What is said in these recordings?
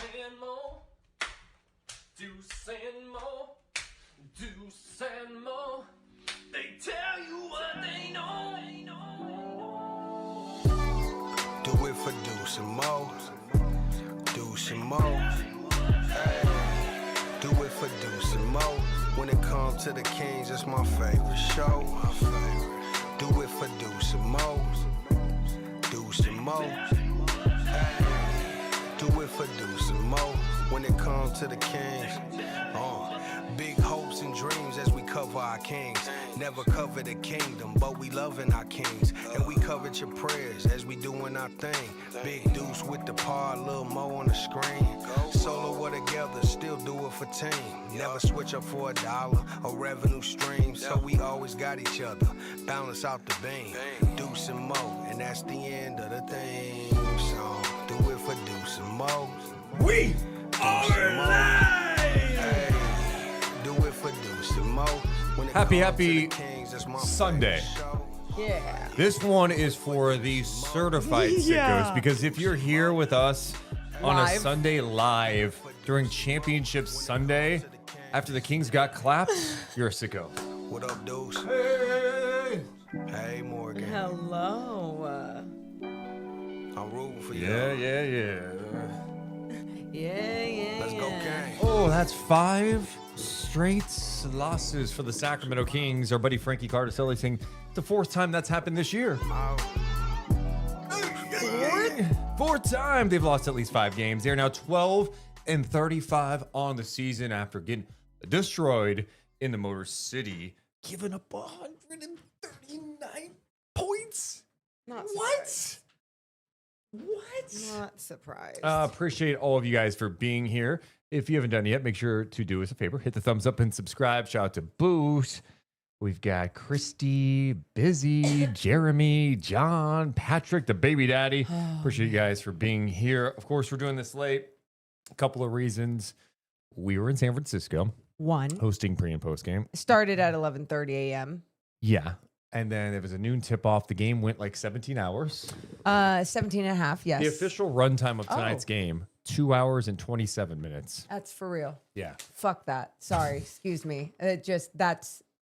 and Mo, Deuce and Mo, Deuce and Mo. They tell you what they know. Do it for Deuce and Mo, Deuce and Mo. Hey, do it for Deuce and Mo. When it comes to the Kings, it's my favorite show. Do it for Deuce and Mo, Deuce and Mo. Hey, do it for Deuce and Mo. When it comes to the Kings, big hopes and dreams as we cover our kings. Never cover the kingdom, but we loving our kings. And we covered your prayers as we doing our thing. Big Deuce with the par, Lil Mo on the screen. Solo or together, still do it for team. Never switch up for $1 or revenue stream. So we always got each other, balance out the beam. Deuce and Mo, and that's the end of the theme song. Do it for Deuce and Mo. We are live! Hey, do it for Deuce and Mo. When it Happy comes to the Kings, that's my Sunday. favorite show. Yeah. This one is for the certified sickos because if you're here with us on a Live. Sunday live during Championship Sunday after the Kings got clapped, you're a sicko. What up, Deuce? Hey! Hey, Morgan. Hello. I'm rooting for you. Yeah. Yeah. Let's go, gang. Oh, that's 5 straight losses for the Sacramento Kings. Our buddy Frankie Cardicelli saying it's the 4th time that's happened this year. Fourth time they've lost at least 5 games. They're now 12-35 on the season after getting destroyed in the Motor City, giving up 139 points. Not What? surprised. What? Not surprised. Appreciate all of you guys for being here. If you haven't done it yet, make sure to do us a favor. Hit the thumbs up and subscribe. Shout out to Boost. We've got Christy, Busy, Jeremy, John, Patrick, the baby daddy. Appreciate you guys for being here. Of course, we're doing this late. A couple of reasons. We were in San Francisco One hosting pre and post game. started at 11:30 a.m. Yeah. And then it was a noon tip off. The game went like 17 hours. 17 and a half. Yes. The official runtime of tonight's game, 2 hours and 27 minutes. That's for real. Yeah. Fuck that. Sorry. Excuse me.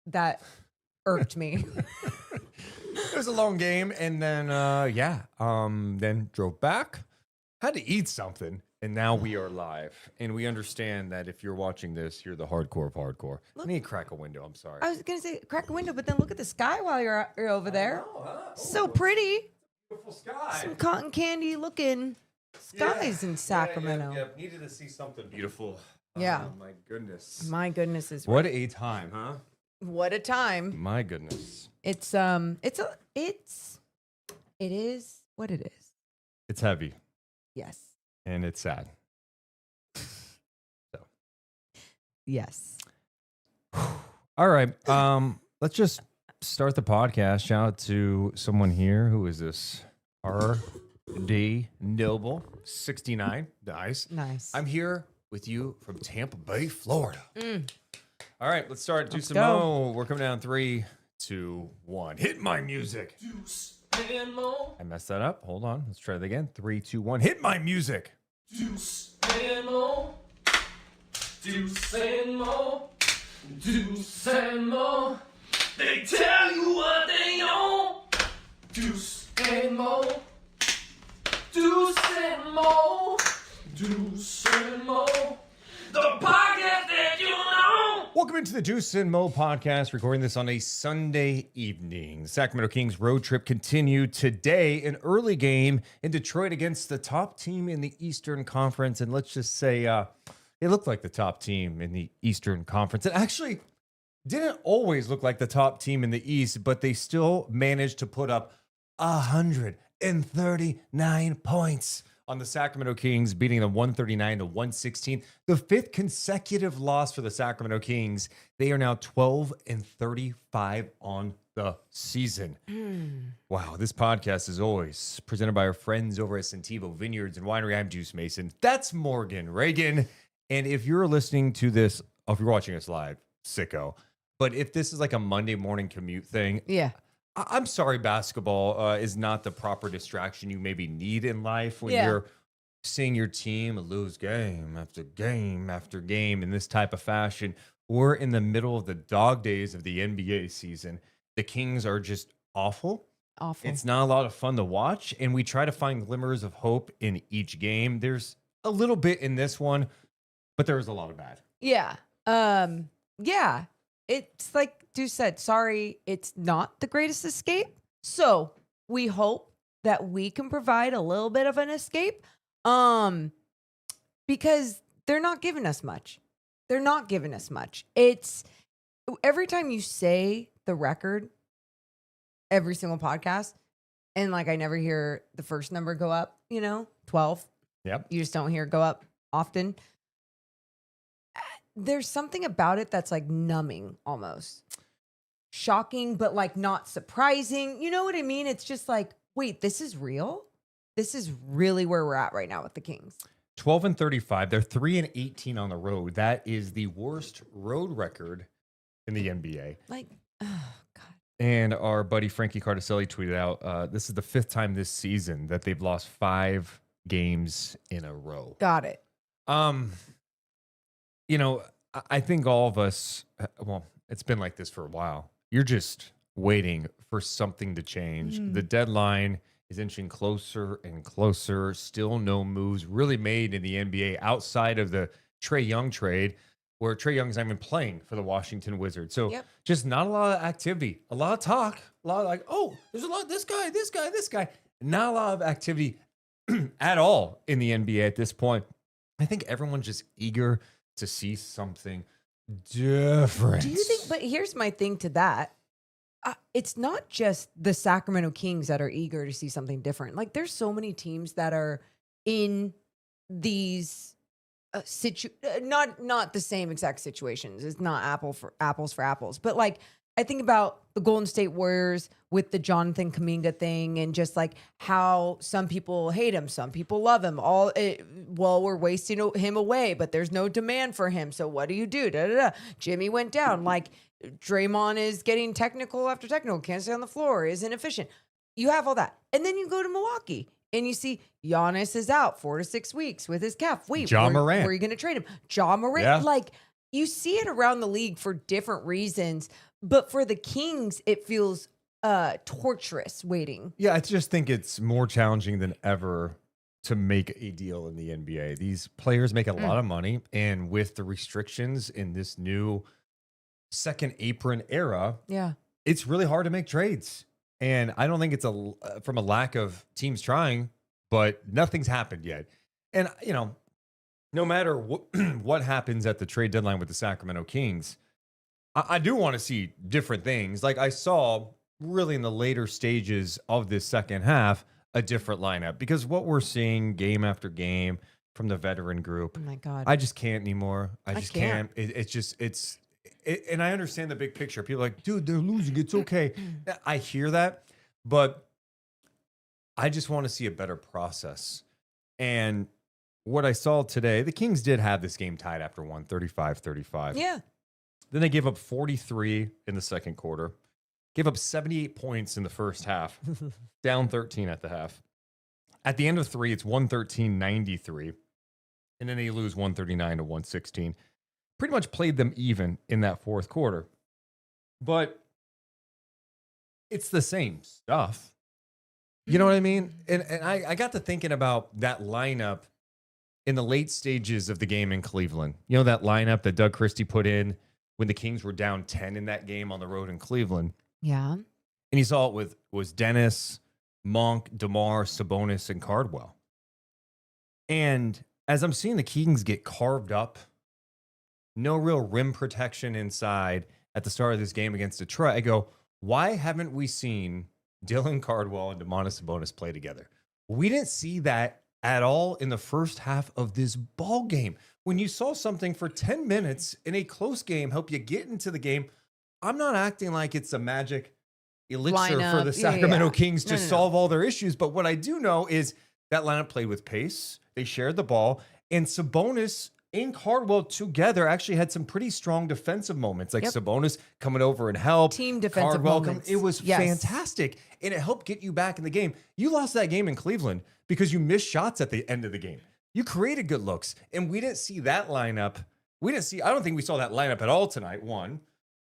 That irked me. It was a long game. And then, then drove back, had to eat something. And now we are live. And we understand that if you're watching this, you're the hardcore of hardcore. I need to crack a window. I'm sorry. I was gonna say crack a window, but then look at the sky while you're over there. So pretty. Beautiful sky. Some cotton candy looking skies in Sacramento. Yeah. Needed to see something beautiful. Yeah. Oh, my goodness. My goodness is What a time, huh? what a time. My goodness. It is what it is. It's heavy Yes. and it's sad. Yes. All right. Let's just start the podcast. Shout out to someone here. Who is this? R.D. Noble, 69. Nice. Nice. I'm here with you from Tampa Bay, Florida. All right, let's start. Deuce and go. Mo. We're coming down 3, 2, 1. Hit my music. Deuce and Mo, I messed that up. Hold on. Let's try that again. 3, 2, 1. Hit my music. Deuce and Mo, Deuce and Mo, Deuce and Mo. They tell you what they know. Deuce and Mo, Deuce and Mo, Deuce and Mo. The podcast that you know. Welcome into the Deuce and Mo podcast, recording this on a Sunday evening. The Sacramento Kings road trip continued today, an early game in Detroit against the top team in the Eastern Conference. And let's just say it looked like the top team in the Eastern Conference. It actually didn't always look like the top team in the East, but they still managed to put up 139 points on the Sacramento Kings, beating them 139-116. The 5th consecutive loss for the Sacramento Kings. They are now 12-35 on the season. Wow, this podcast is always presented by our friends over at Sentivo Vineyards and Winery. I'm Juice Mason. That's Morgan Reagan. And if you're listening to this, if you're watching us live, sicko. But if this is like a Monday morning commute thing, Yeah. I'm sorry, basketball is not the proper distraction you maybe need in life when Yeah. you're seeing your team lose game after game after game in this type of fashion. We're in the middle of the dog days of the NBA season. The Kings are just awful. Awful. It's not a lot of fun to watch, and we try to find glimmers of hope in each game. There's a little bit in this one, but there was a lot of bad. Yeah. Yeah. It's like Deuce said, sorry, it's not the greatest escape. So we hope that we can provide a little bit of an escape. Because they're not giving us much. They're not giving us much. It's every time you say the record, every single podcast, and like I never hear the first number go up, 12. Yep. You just don't hear it go up often. There's something about it that's like numbing almost. Shocking, but like not surprising. You know what I mean? It's just like, wait, this is real? This is really where we're at right now with the Kings. 12-35. They're 3-18 on the road. That is the worst road record in the NBA. Like, oh, God. And our buddy Frankie Cardicelli tweeted out, this is the 5th time this season that they've lost 5 games in a row. Got it. I think all of us, well, it's been like this for a while. You're just waiting for something to change. The deadline is inching closer and closer. Still no moves really made in the NBA outside of the Trae Young trade, where Trae Young's not even playing for the Washington Wizards. So just not a lot of activity, a lot of talk, a lot of like, oh, there's a lot of this guy. Not a lot of activity at all in the NBA at this point. I think everyone's just eager to see something different. Do you think, but here's my thing to that. It's not just the Sacramento Kings that are eager to see something different. Like there's so many teams that are in these not the same exact situations. It's not apples for apples. But like I think about the Golden State Warriors with the Jonathan Kuminga thing and just like how some people hate him, some people love him. We're wasting him away, but there's no demand for him. So what do you do? Jimmy went down. Like Draymond is getting technical after technical, can't stay on the floor, isn't efficient. You have all that. And then you go to Milwaukee and you see Giannis is out 4 to 6 weeks with his calf. Wait, Ja Morant. where are you going to trade him? Ja Morant. Yeah. Like you see it around the league for different reasons. But for the Kings, it feels torturous waiting. Yeah, I just think it's more challenging than ever to make a deal in the NBA. These players make a lot of money, and with the restrictions in this new second apron era, it's really hard to make trades. And I don't think it's from a lack of teams trying, but nothing's happened yet. And, no matter what happens at the trade deadline with the Sacramento Kings, I do want to see different things. Like I saw really in the later stages of this second half, a different lineup, because what we're seeing game after game from the veteran group, oh my God, I just can't anymore. I just can't. And I understand the big picture. People are like, dude, they're losing. It's okay. I hear that, but I just want to see a better process. And what I saw today, the Kings did have this game tied after 35-35. Yeah. Then they gave up 43 in the second quarter, gave up 78 points in the first half, down 13 at the half. At the end of 3, it's 113-93, and then they lose 139-116. Pretty much played them even in that fourth quarter. But it's the same stuff. You know what I mean? And I got to thinking about that lineup in the late stages of the game in Cleveland. You know that lineup that Doug Christie put in when the Kings were down 10 in that game on the road in Cleveland. Yeah. And he saw it was Dennis, Monk, DeMar, Sabonis, and Cardwell. And as I'm seeing the Kings get carved up, no real rim protection inside at the start of this game against Detroit, I go, why haven't we seen Dylan Cardwell and Domantas Sabonis play together? We didn't see that at all in the first half of this ball game. When you saw something for 10 minutes in a close game help you get into the game, I'm not acting like it's a magic elixir for the Sacramento Kings to solve all their issues. But what I do know is that lineup played with pace. They shared the ball. And Sabonis and Cardwell together actually had some pretty strong defensive moments, like Sabonis coming over and help. Team defensive moments. It was fantastic. And it helped get you back in the game. You lost that game in Cleveland because you missed shots at the end of the game. you created good looks. And we didn't see that lineup. I don't think we saw that lineup at all tonight, one.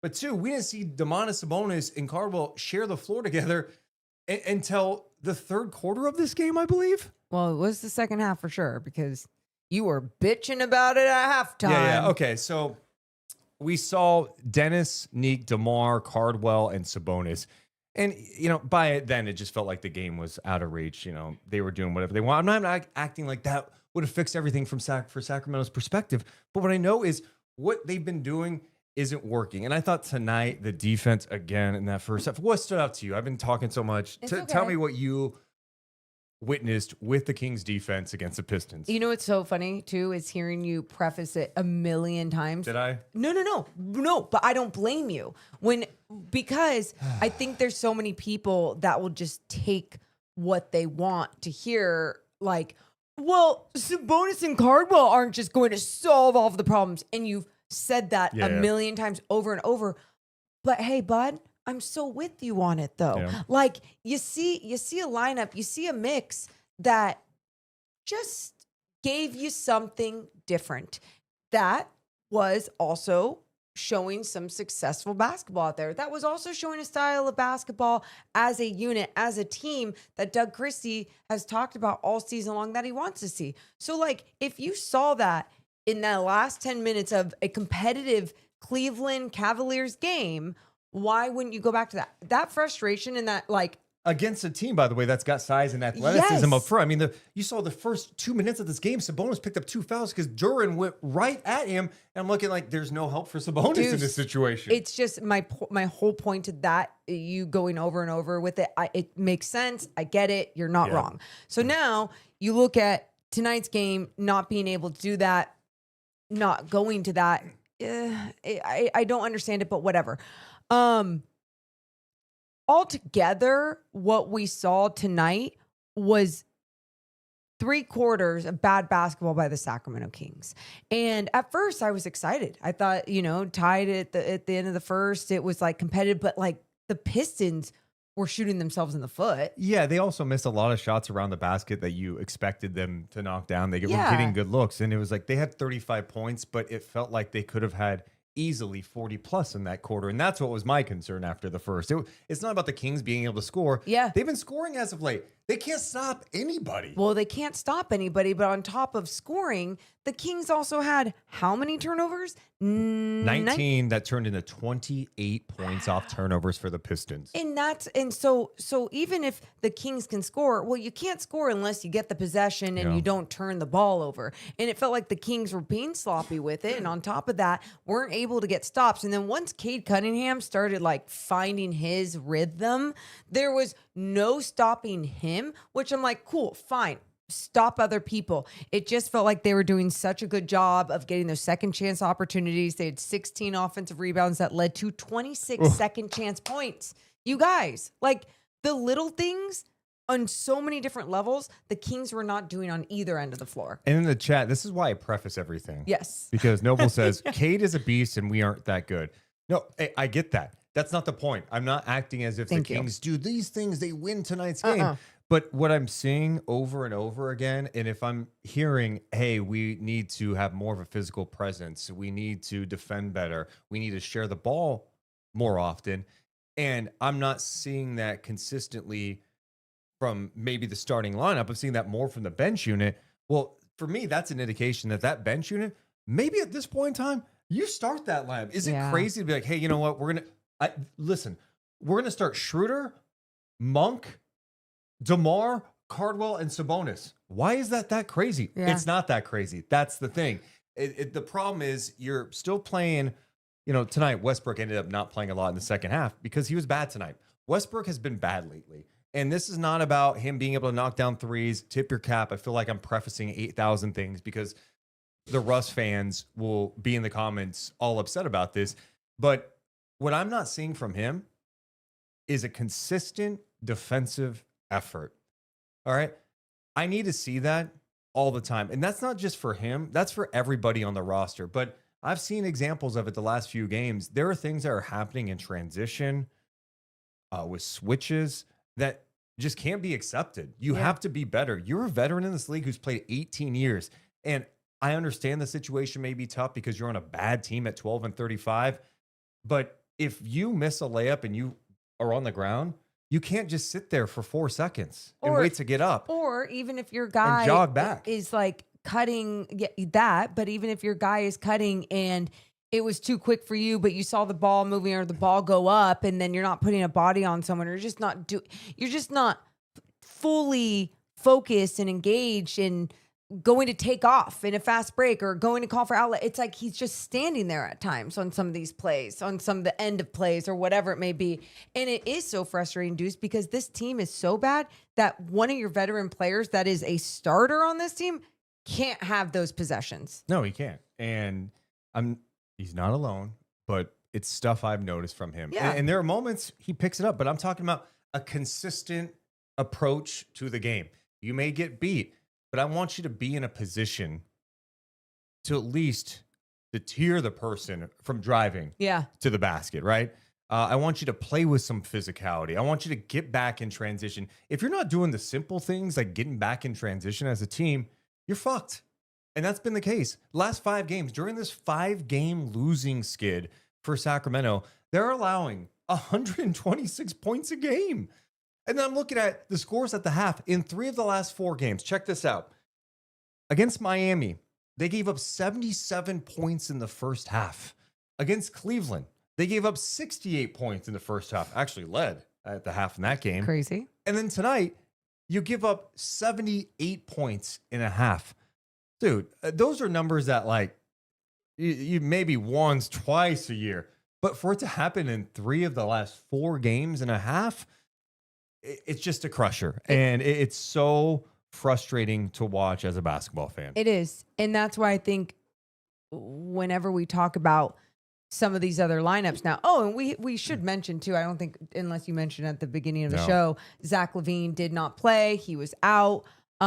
But two, we didn't see Domantas Sabonis and Cardwell share the floor together until the third quarter of this game, I believe. Well, it was the second half for sure because you were bitching about it at halftime. Yeah. Okay, so we saw Dennis, Nique, DeMar, Cardwell, and Sabonis. And, by then, it just felt like the game was out of reach. They were doing whatever they want. I'm not acting like that would have fixed everything for Sacramento's perspective. But what I know is what they've been doing isn't working. And I thought tonight, the defense, again, in that first half, what stood out to you? I've been talking so much. It's okay. Tell me what you witnessed with the Kings defense against the Pistons. You know what's so funny, too, is hearing you preface it a million times. Did I? No, but I don't blame you. Because I think there's so many people that will just take what they want to hear, like, well, Sabonis and Cardwell aren't just going to solve all of the problems. And you've said that a million times over and over. But hey, bud, I'm so with you on it though. Yeah. Like you see a lineup, you see a mix that just gave you something different. That was also showing some successful basketball out there. That was also showing a style of basketball as a unit, as a team that Doug Christie has talked about all season long that he wants to see. So like if you saw that in that last 10 minutes of a competitive Cleveland Cavaliers game, why wouldn't you go back to that? That frustration and that like against a team, by the way, that's got size and athleticism up Yes. front. I mean, you saw the first 2 minutes of this game, Sabonis picked up 2 fouls because Duran went right at him. And I'm looking like there's no help for Sabonis in this situation. It's just my whole point to that, you going over and over with it. It makes sense. I get it. You're not wrong. So now you look at tonight's game, not being able to do that, not going to that. I don't understand it, but whatever. Altogether, what we saw tonight was 3/4 of bad basketball by the Sacramento Kings. And at first I was excited. I thought, tied at the end of the first, it was like competitive, but like the Pistons were shooting themselves in the foot. Yeah, they also missed a lot of shots around the basket that you expected them to knock down. They were getting good looks. And it was like they had 35 points, but it felt like they could have had easily 40 plus in that quarter. And that's what was my concern after the first. It's not about the Kings being able to score. Yeah. They've been scoring as of late. They can't stop anybody. Well, they can't stop anybody, but on top of scoring, the Kings also had how many turnovers? 19 that turned into 28 points off turnovers for the Pistons. And so even if the Kings can score, well, you can't score unless you get the possession and you don't turn the ball over. And it felt like the Kings were being sloppy with it. And on top of that, weren't able to get stops. And then once Cade Cunningham started like finding his rhythm, there was no stopping him, which I'm like, cool, fine. Stop other people. It just felt like they were doing such a good job of getting those second chance opportunities. They had 16 offensive rebounds that led to 26 second chance points. You guys, like the little things on so many different levels, the Kings were not doing on either end of the floor. And in the chat, this is why I preface everything. Yes. Because Noble says, Cade is a beast and we aren't that good. No, I get that. That's not the point. I'm not acting as if the Kings do these things, they win tonight's game. But what I'm seeing over and over again, and if I'm hearing, hey, we need to have more of a physical presence, we need to defend better, we need to share the ball more often, and I'm not seeing that consistently from maybe the starting lineup. I'm seeing that more from the bench unit. Well, for me, that's an indication that that bench unit, maybe at this point in time, you start that lineup. Is it crazy to be like, hey, you know what? We're going to start Schroeder, Monk, DeMar, Cardwell, and Sabonis. Why is that crazy? Yeah. It's not that crazy. That's the thing. The problem is you're still playing, tonight Westbrook ended up not playing a lot in the second half because he was bad tonight. Westbrook has been bad lately. And this is not about him being able to knock down threes, tip your cap. I feel like I'm prefacing 8,000 things because the Russ fans will be in the comments all upset about this. But what I'm not seeing from him is a consistent defensive effort. All right. I need to see that all the time. And that's not just for him. That's for everybody on the roster. But I've seen examples of it the last few games. There are things that are happening in transition with switches that just can't be accepted. You have to be better. You're a veteran in this league who's played 18 years. And I understand the situation may be tough because you're on a bad team at 12-35. But if you miss a layup and you are on the ground, you can't just sit there for 4 seconds and wait to get up. Or even if your guy jog back. is like cutting but even if your guy is cutting and it was too quick for you, but you saw the ball moving or the ball go up, and then you're not putting a body on someone, or you're just not fully focused and engaged and going to take off in a fast break or going to call for outlet. It's like he's just standing there at times on some of these plays, on some of the end of plays or whatever it may be. And it is so frustrating, Deuce, because this team is so bad that one of your veteran players that is a starter on this team can't have those possessions. No, he can't. And he's not alone, but it's stuff I've noticed from him. Yeah. And there are moments he picks it up, but I'm talking about a consistent approach to the game. You may get beat, but I want you to be in a position to at least deter the person from driving to the basket, right? I want you to play with some physicality. I want you to get back in transition. If you're not doing the simple things like getting back in transition as a team, you're fucked. And that's been the case. Last 5 games, during this 5-game losing skid for Sacramento, they're allowing 126 points a game. And then I'm looking at the scores at the half in 3 of the last 4 games. Check this out. Against Miami, they gave up 77 points in the first half. Against Cleveland, they gave up 68 points in the first half. Actually led at the half in that game. Crazy. And then tonight, you give up 78 points in a half. Dude, those are numbers that like you maybe once, twice a year. But for it to happen in 3 of the last 4 games and a half, it's just a crusher. And it's so frustrating to watch as a basketball fan. It is. And that's why I think whenever we talk about some of these other lineups now, and we should mention too, I don't think, unless you mentioned at the beginning of the show, Zach LaVine did not play. He was out. So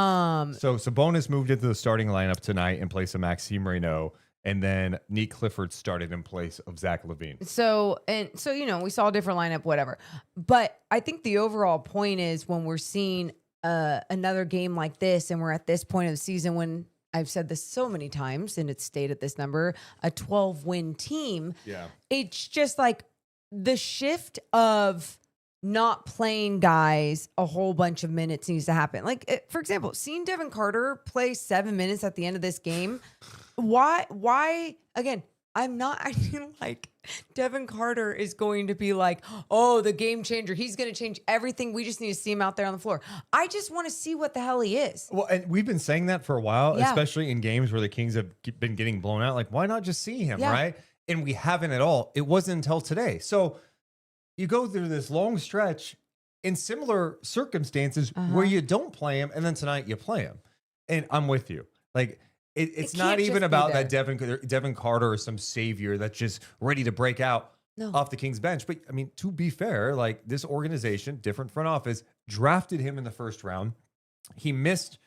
Sabonis moved into the starting lineup tonight in place of Maxime Reynaud, and then Nique Clifford started in place of Zach LaVine. So we saw a different lineup, whatever. But I think the overall point is when we're seeing another game like this, and we're at this point of the season when I've said this so many times, and it's stayed at this number, a 12-win team. Yeah, it's just like the shift of not playing guys a whole bunch of minutes needs to happen. Like, for example, seeing Devin Carter play 7 minutes at the end of this game. Why? Again, I feel like Devin Carter is going to be like, oh, the game changer. He's going to change everything. We just need to see him out there on the floor. I just want to see what the hell he is. Well, and we've been saying that for a while, especially in games where the Kings have been getting blown out. Like, why not just see him, right? And we haven't at all. It wasn't until today. So you go through this long stretch in similar circumstances where you don't play him, and then tonight you play him. And I'm with you. Like, it's not even about that Devin Carter is some savior that's just ready to break out off the Kings bench. But, I mean, to be fair, like, this organization, different front office, drafted him in the first round. He missed,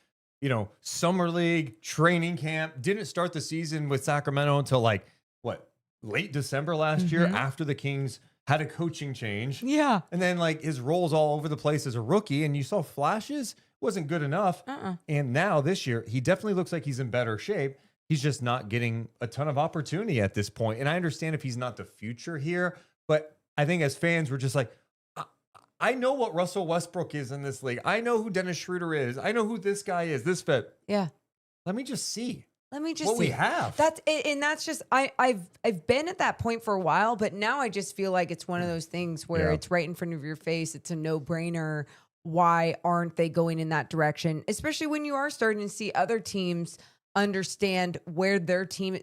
summer league, training camp, didn't start the season with Sacramento until, like, late December last year after the Kings had a coaching change. Yeah. And then, like, his roles all over the place as a rookie, and you saw flashes, wasn't good enough. And now this year, he definitely looks like he's in better shape. He's just not getting a ton of opportunity at this point. And I understand if he's not the future here, but I think as fans, we're just like, I know what Russell Westbrook is in this league. I know who Dennis Schroeder is. I know who this guy is, this fit. Yeah. Let me just see. What we have. That's just I've been at that point for a while, but now I just feel like it's one of those things where it's right in front of your face. It's a no-brainer. Why aren't they going in that direction? Especially when you are starting to see other teams understand where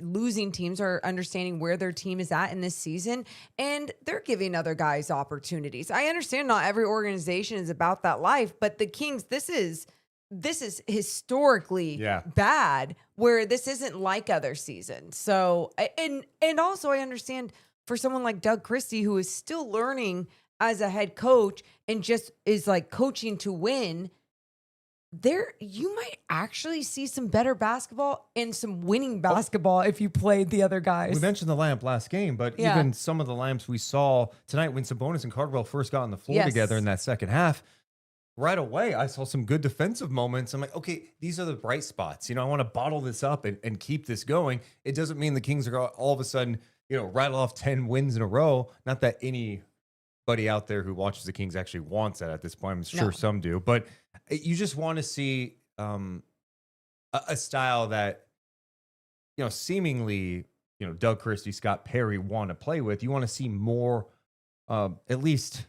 losing teams are understanding where their team is at in this season, and they're giving other guys opportunities. I understand not every organization is about that life, but the Kings, this is historically bad, where this isn't like other seasons. So, and also I understand for someone like Doug Christie, who is still learning as a head coach and just is like coaching to win, you might actually see some better basketball and some winning basketball if you played the other guys. We mentioned the lineup last game, but even some of the lineups we saw tonight when Sabonis and Cardwell first got on the floor together in that second half, right away, I saw some good defensive moments. I'm like, okay, these are the bright spots. I want to bottle this up and keep this going. It doesn't mean the Kings are going to all of a sudden, rattle off 10 wins in a row. Not that anybody out there who watches the Kings actually wants that at this point. I'm sure some do. But you just want to see a style that, seemingly, Doug Christie, Scott Perry want to play with. You want to see more, at least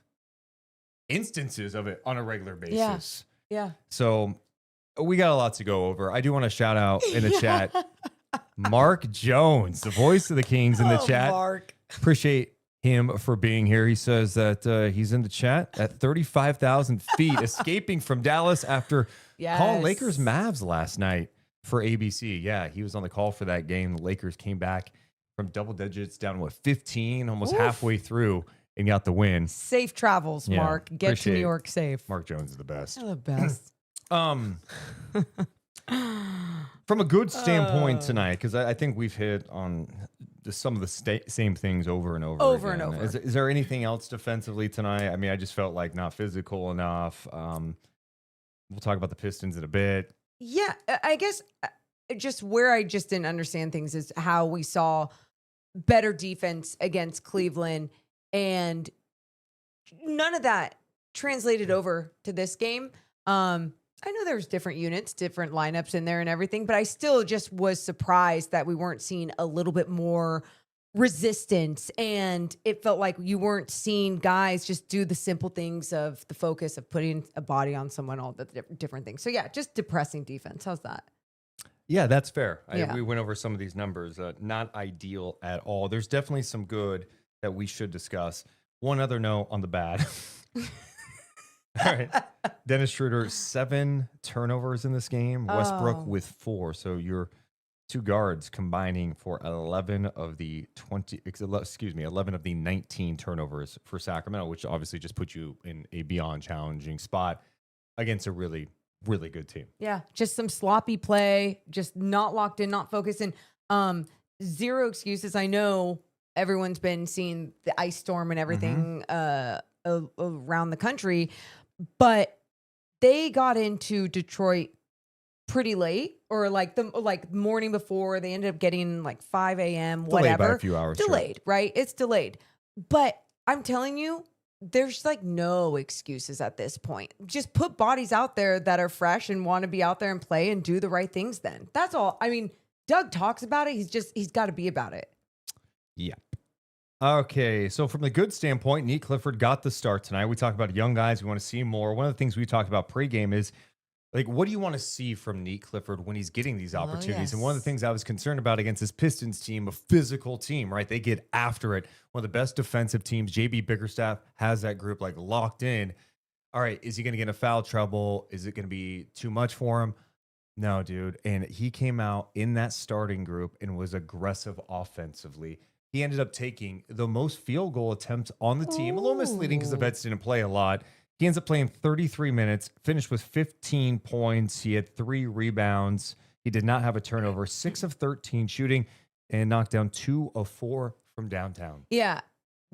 instances of it on a regular basis. Yeah. So we got a lot to go over. I do want to shout out in the chat, Mark Jones, the voice of the Kings in the chat. Mark. Appreciate him for being here. He says that he's in the chat at 35,000 feet, escaping from Dallas after calling Lakers Mavs last night for ABC. Yeah, he was on the call for that game. The Lakers came back from double digits down to 15, almost halfway through, and got the win. Safe travels, Mark. Get to New York safe. Mark Jones is the best. You're the best. From a good standpoint tonight, because I think we've hit on some of the same things over and over again. Is there anything else defensively tonight? I mean, I just felt like not physical enough. We'll talk about the Pistons in a bit. Yeah, I guess just where I just didn't understand things is how we saw better defense against Cleveland, and none of that translated over to this game. I know there's different units, different lineups in there and everything, but I still just was surprised that we weren't seeing a little bit more resistance, and it felt like you weren't seeing guys just do the simple things of the focus of putting a body on someone, all the different things. So yeah, just depressing defense. How's that? Yeah, that's fair. We went over some of these numbers. Not ideal at all. There's definitely some good that we should discuss. One other note on the bad. All right. Dennis Schroeder, 7 turnovers in this game. Westbrook with 4. So your two guards combining for 11 of the 19 turnovers for Sacramento, which obviously just puts you in a beyond challenging spot against a really, really good team. Yeah, just some sloppy play, just not locked in, not focused, and zero excuses. I know everyone's been seeing the ice storm and everything around the country, but they got into Detroit pretty late, or like the morning before. They ended up getting like 5 a.m. whatever. Delayed by a few hours. Delayed, sure. Right? It's delayed. But I'm telling you, there's like no excuses at this point. Just put bodies out there that are fresh and want to be out there and play and do the right things then. That's all. I mean, Doug talks about it. He's got to be about it. Yep. Okay, so from the good standpoint, Nique Clifford got the start tonight. We talked about young guys. We want to see more. One of the things we talked about pregame is, like, what do you want to see from Nique Clifford when he's getting these opportunities? Yes. And one of the things I was concerned about against this Pistons team, a physical team, right? They get after it. One of the best defensive teams. JB Bickerstaff has that group like locked in. All right, is he going to get in foul trouble? Is it going to be too much for him? No, dude. And he came out in that starting group and was aggressive offensively. He ended up taking the most field goal attempts on the team. A little misleading because the vets didn't play a lot. He ends up playing 33 minutes, finished with 15 points. He had 3 rebounds. He did not have a turnover, 6 of 13 shooting, and knocked down 2 of 4 from downtown. Yeah,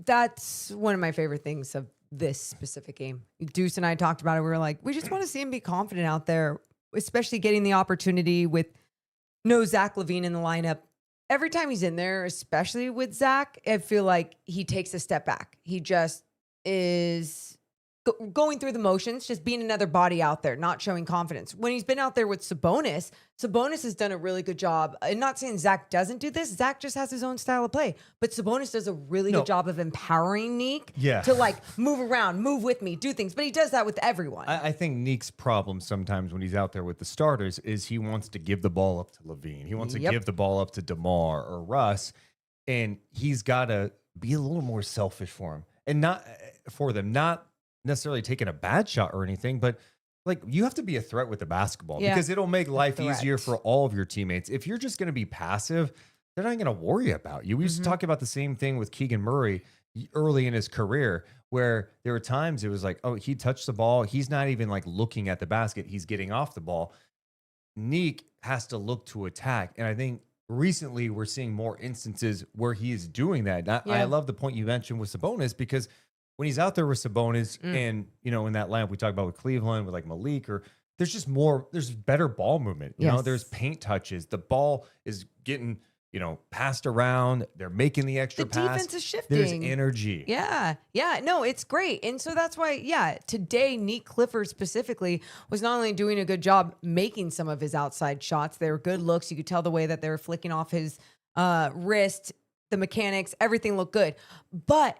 that's one of my favorite things of this specific game. Deuce and I talked about it. We were like, we just want to see him be confident out there, especially getting the opportunity with no Zach LaVine in the lineup. Every time he's in there, especially with Zach, I feel like he takes a step back. He just is going through the motions, just being another body out there, not showing confidence. When he's been out there with Sabonis has done a really good job. I'm not saying Zach doesn't do this. Zach just has his own style of play. But Sabonis does a really good job of empowering Nique to like move around, move with me, do things. But he does that with everyone. I think Nique's problem sometimes when he's out there with the starters is he wants to give the ball up to LaVine. He wants to give the ball up to DeMar or Russ. And he's got to be a little more selfish for him. And not for them, not necessarily taking a bad shot or anything, but like you have to be a threat with the basketball because it'll make life easier for all of your teammates. If you're just going to be passive, they're not going to worry about you. We used to talk about the same thing with Keegan Murray early in his career, where there were times it was like, oh, he touched the ball. He's not even like looking at the basket. He's getting off the ball. Nique has to look to attack. And I think recently we're seeing more instances where he is doing that. I love the point you mentioned with Sabonis, because when he's out there with Sabonis and, you know, in that lineup we talked about with Cleveland, with like Malik, or there's just more, there's better ball movement. You know, there's paint touches. The ball is getting, you know, passed around. They're making the extra pass. Defense is shifting. There's energy. Yeah. Yeah. No, it's great. And so that's why, today, Nique Clifford specifically was not only doing a good job making some of his outside shots, they were good looks. You could tell the way that they were flicking off his wrist, the mechanics, everything looked good. But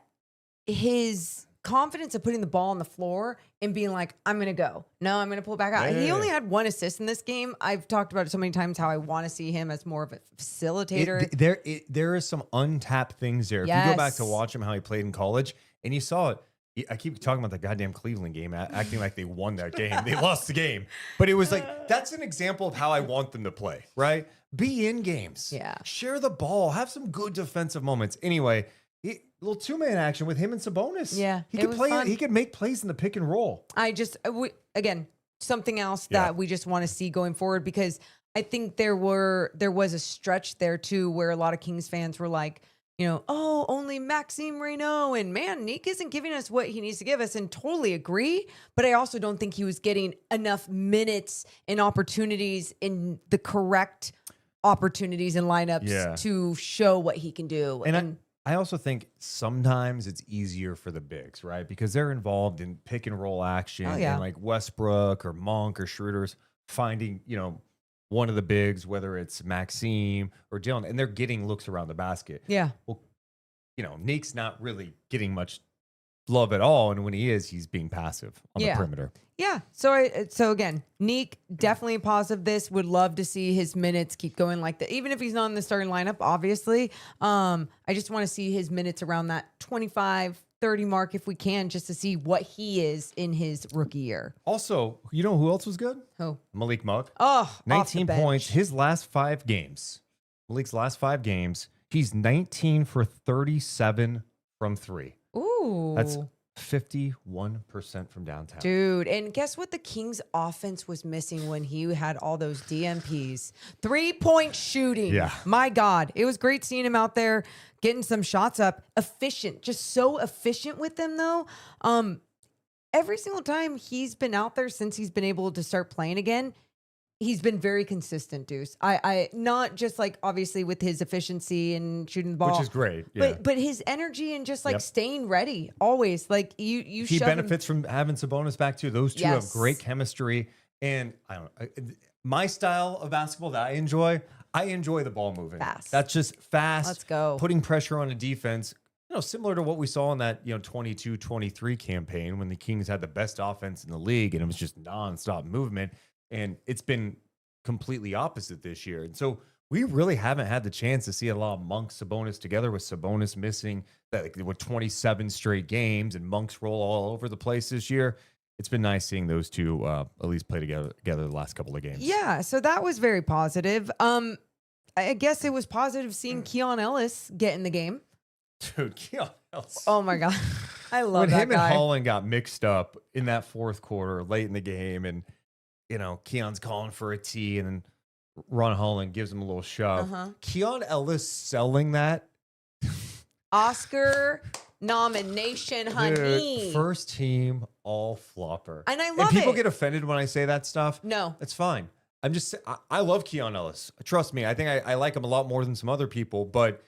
his confidence of putting the ball on the floor and being like, I'm going to go. No, I'm going to pull it back out. Yeah. He only had 1 assist in this game. I've talked about it so many times how I want to see him as more of a facilitator. There is some untapped things there. If you go back to watch him, how he played in college, and you saw it. I keep talking about the goddamn Cleveland game, acting like they won that game. They lost the game. But it was like, that's an example of how I want them to play, right? Be in games. Yeah. Share the ball. Have some good defensive moments. Anyway, little two-man action with him and Sabonis. Yeah. He could play. He could make plays in the pick and roll. Again, something else that we just want to see going forward, because I think there was a stretch there too where a lot of Kings fans were like, you know, oh, only Maxime Reynaud, and man, Nique isn't giving us what he needs to give us, and totally agree. But I also don't think he was getting enough minutes and opportunities in the correct opportunities and lineups to show what he can do. And I also think sometimes it's easier for the bigs, right? Because they're involved in pick and roll action, and like Westbrook or Monk or Schroeder's finding, you know, one of the bigs, whether it's Maxime or Dylan, and they're getting looks around the basket. Yeah. Well, you know, Nique's not really getting much love at all, and when he is, he's being passive on the perimeter. Yeah. So again, Nique definitely positive. This would love to see his minutes keep going like that, even if he's not in the starting lineup. Obviously, I just want to see his minutes around that 25, 30 mark if we can, just to see what he is in his rookie year. Also, you know who else was good? Who? Malik Monk. Oh, 19 points. His last 5 games. Malik's last 5 games. He's 19 for 37 from 3. Ooh. That's 51% from downtown. Dude, and guess what the Kings offense was missing when he had all those DMPs? 3-point shooting. Yeah. My God. It was great seeing him out there getting some shots up. Efficient. Just so efficient with them, though. Every single time he's been out there since he's been able to start playing again, he's been very consistent, Deuce. I not just like obviously with his efficiency and shooting the ball, which is great, but his energy and just like staying ready always. Like he benefits from having Sabonis back too. Those two have great chemistry, and I don't know, my style of basketball that I enjoy the ball moving. Fast. That's just fast. Let's go. Putting pressure on a defense. You know, similar to what we saw in that 22-23 campaign when the Kings had the best offense in the league, and it was just nonstop movement. And it's been completely opposite this year. And so we really haven't had the chance to see a lot of Monk Sabonis together, with Sabonis missing that with 27 straight games and Monk's roll all over the place this year. It's been nice seeing those two at least play together the last couple of games. Yeah, so that was very positive. I guess it was positive seeing Keon Ellis get in the game. Dude, Keon Ellis. Oh my God. I love that guy. When him and Holland got mixed up in that fourth quarter late in the game, and Keon's calling for a tee, and then Ron Holland gives him a little shove. Keon Ellis selling that. Oscar nomination, honey. Dude, first team all flopper. And I love it. People get offended when I say that stuff. No. That's fine. I love Keon Ellis. Trust me. I think I like him a lot more than some other people, but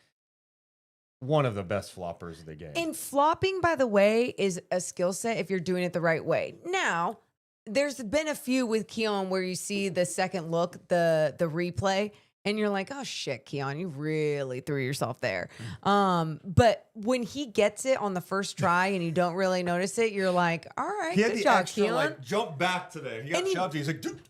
one of the best floppers of the game. And flopping, by the way, is a skill set if you're doing it the right way. Now, there's been a few with Keon where you see the second look, the replay, and you're like, oh shit, Keon, you really threw yourself there. But when he gets it on the first try and you don't really notice it, you're like, all right, he had good the job, extra, Keon. Jump back to there. He got shoved. He's like, dude.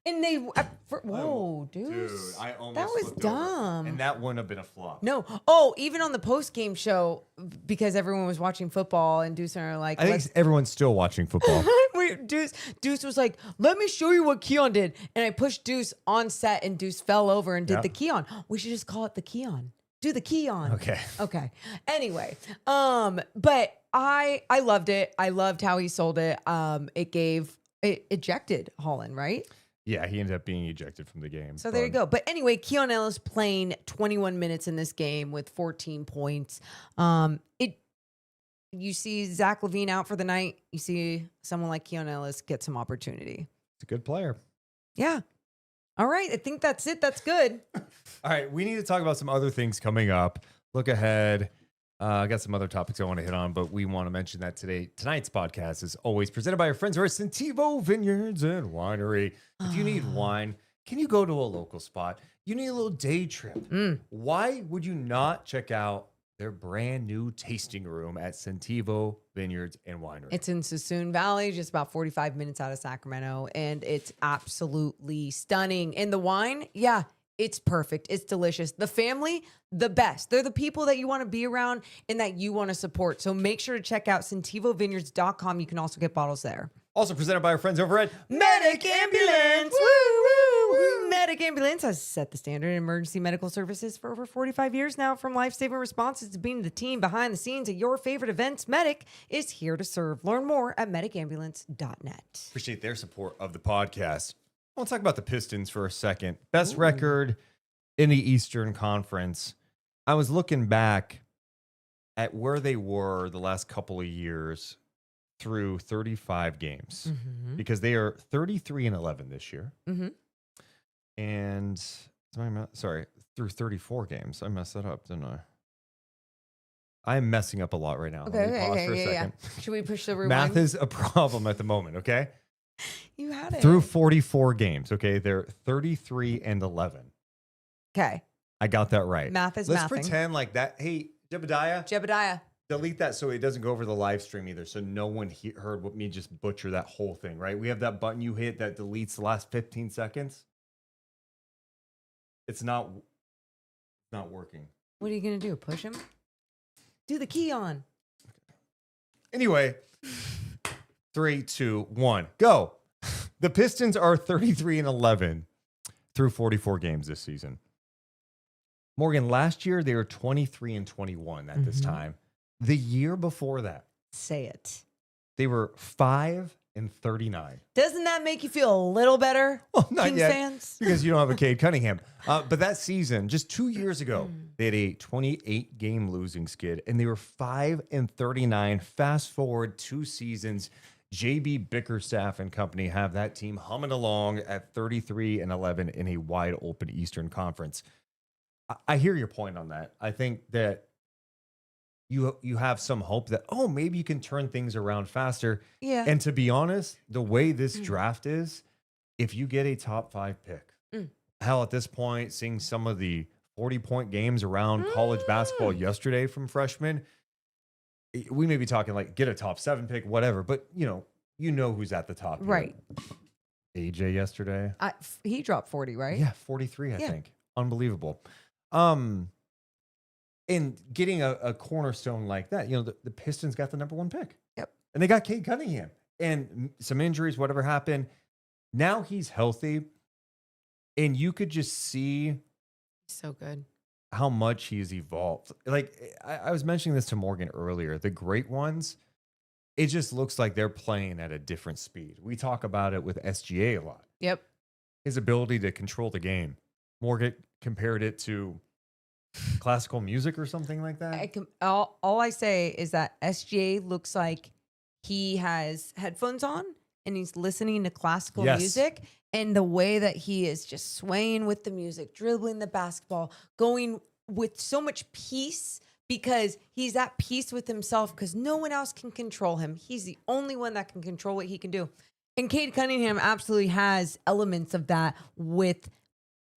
And they, whoa, dude, I almost that was dumb. And that wouldn't have been a flop. No. Oh, even on the post game show, because everyone was watching football, and Deuce and I are like, I think everyone's still watching football. Deuce was like, let me show you what Keon did. And I pushed Deuce on set, and Deuce fell over and did the Keon. We should just call it the Keon. Do the Keon. Okay. Anyway, but I loved it. I loved how he sold it. It ejected Holland, right? Yeah, he ended up being ejected from the game. So there you go. But anyway, Keon Ellis playing 21 minutes in this game with 14 points. you see Zach LaVine out for the night. You see someone like Keon Ellis get some opportunity. It's a good player. Yeah. All right. I think that's it. That's good. All right, we need to talk about some other things coming up. Look ahead. I got some other topics I want to hit on, but we want to mention that tonight's podcast is always presented by our friends over at Centivo Vineyards and Winery. If you need wine, can you go to a local spot? You need a little day trip. Why would you not check out their brand new tasting room at Centivo Vineyards and Winery? It's in Suisun Valley, just about 45 minutes out of Sacramento, and it's absolutely stunning. And the wine, yeah, it's perfect. It's delicious. The family, the best. They're the people that you want to be around and that you want to support. So make sure to check out CentivoVineyards.com. You can also get bottles there. Also presented by our friends over at Medic Ambulance. Woo, woo, woo. Medic Ambulance has set the standard in emergency medical services for over 45 years now. From life-saving responses to being the team behind the scenes at your favorite events, Medic is here to serve. Learn more at medicambulance.net. Appreciate their support of the podcast. I want to talk about the Pistons for a second. Best record in the Eastern Conference. I was looking back at where they were the last couple of years through 35 games because they are 33-11 this year. And through 34 games. I messed that up, didn't I? I'm messing up a lot right now. Let me pause for a second. Should we push the rewind? Math is a problem at the moment, okay? You had it. Through 44 games, okay? They're 33-11. Okay. I got that right. Math is Let's mathing. pretend like that. Hey, Jebediah, delete that so it doesn't go over the live stream either, so no one heard what me just butcher that whole thing, right? We have that button you hit that deletes the last 15 seconds. It's not working. What are you going to do? Push him? Do the Keon. Anyway, 3, 2, 1, go. The Pistons are 33-11 through 44 games this season. Morgan, last year they were 23-21 at this time. The year before that, say it. They were 5-39. Doesn't that make you feel a little better, Well, not Kings yet, fans? because you don't have a Cade Cunningham. But that season, just 2 years ago, they had a 28-game losing skid, and they were 5-39. Fast forward 2 seasons, JB Bickerstaff and company have that team humming along at 33-11 in a wide open Eastern Conference. I hear your point on that. I think that you have some hope that, maybe you can turn things around faster. Yeah. And to be honest, the way this draft is, if you get a top 5 pick, hell, at this point, seeing some of the 40-point games around college basketball yesterday from freshmen, we may be talking like get a top 7 pick, whatever. But, you know who's at the top. Right. Here. AJ yesterday. He dropped 40, right? Yeah, 43, I think. Unbelievable. And getting a cornerstone like that, the Pistons got the number 1 pick. Yep. And they got Cade Cunningham. And some injuries, whatever happened. Now he's healthy. And you could just see So good. how much he's evolved. Like, I was mentioning this to Morgan earlier. The great ones, it just looks like they're playing at a different speed. We talk about it with SGA a lot. Yep. His ability to control the game. Morgan compared it to classical music or something like that. All I say is that SGA looks like he has headphones on and he's listening to classical music, and the way that he is just swaying with the music, dribbling the basketball, going with so much peace because he's at peace with himself because no one else can control him. He's the only one that can control what he can do. And Cade Cunningham absolutely has elements of that with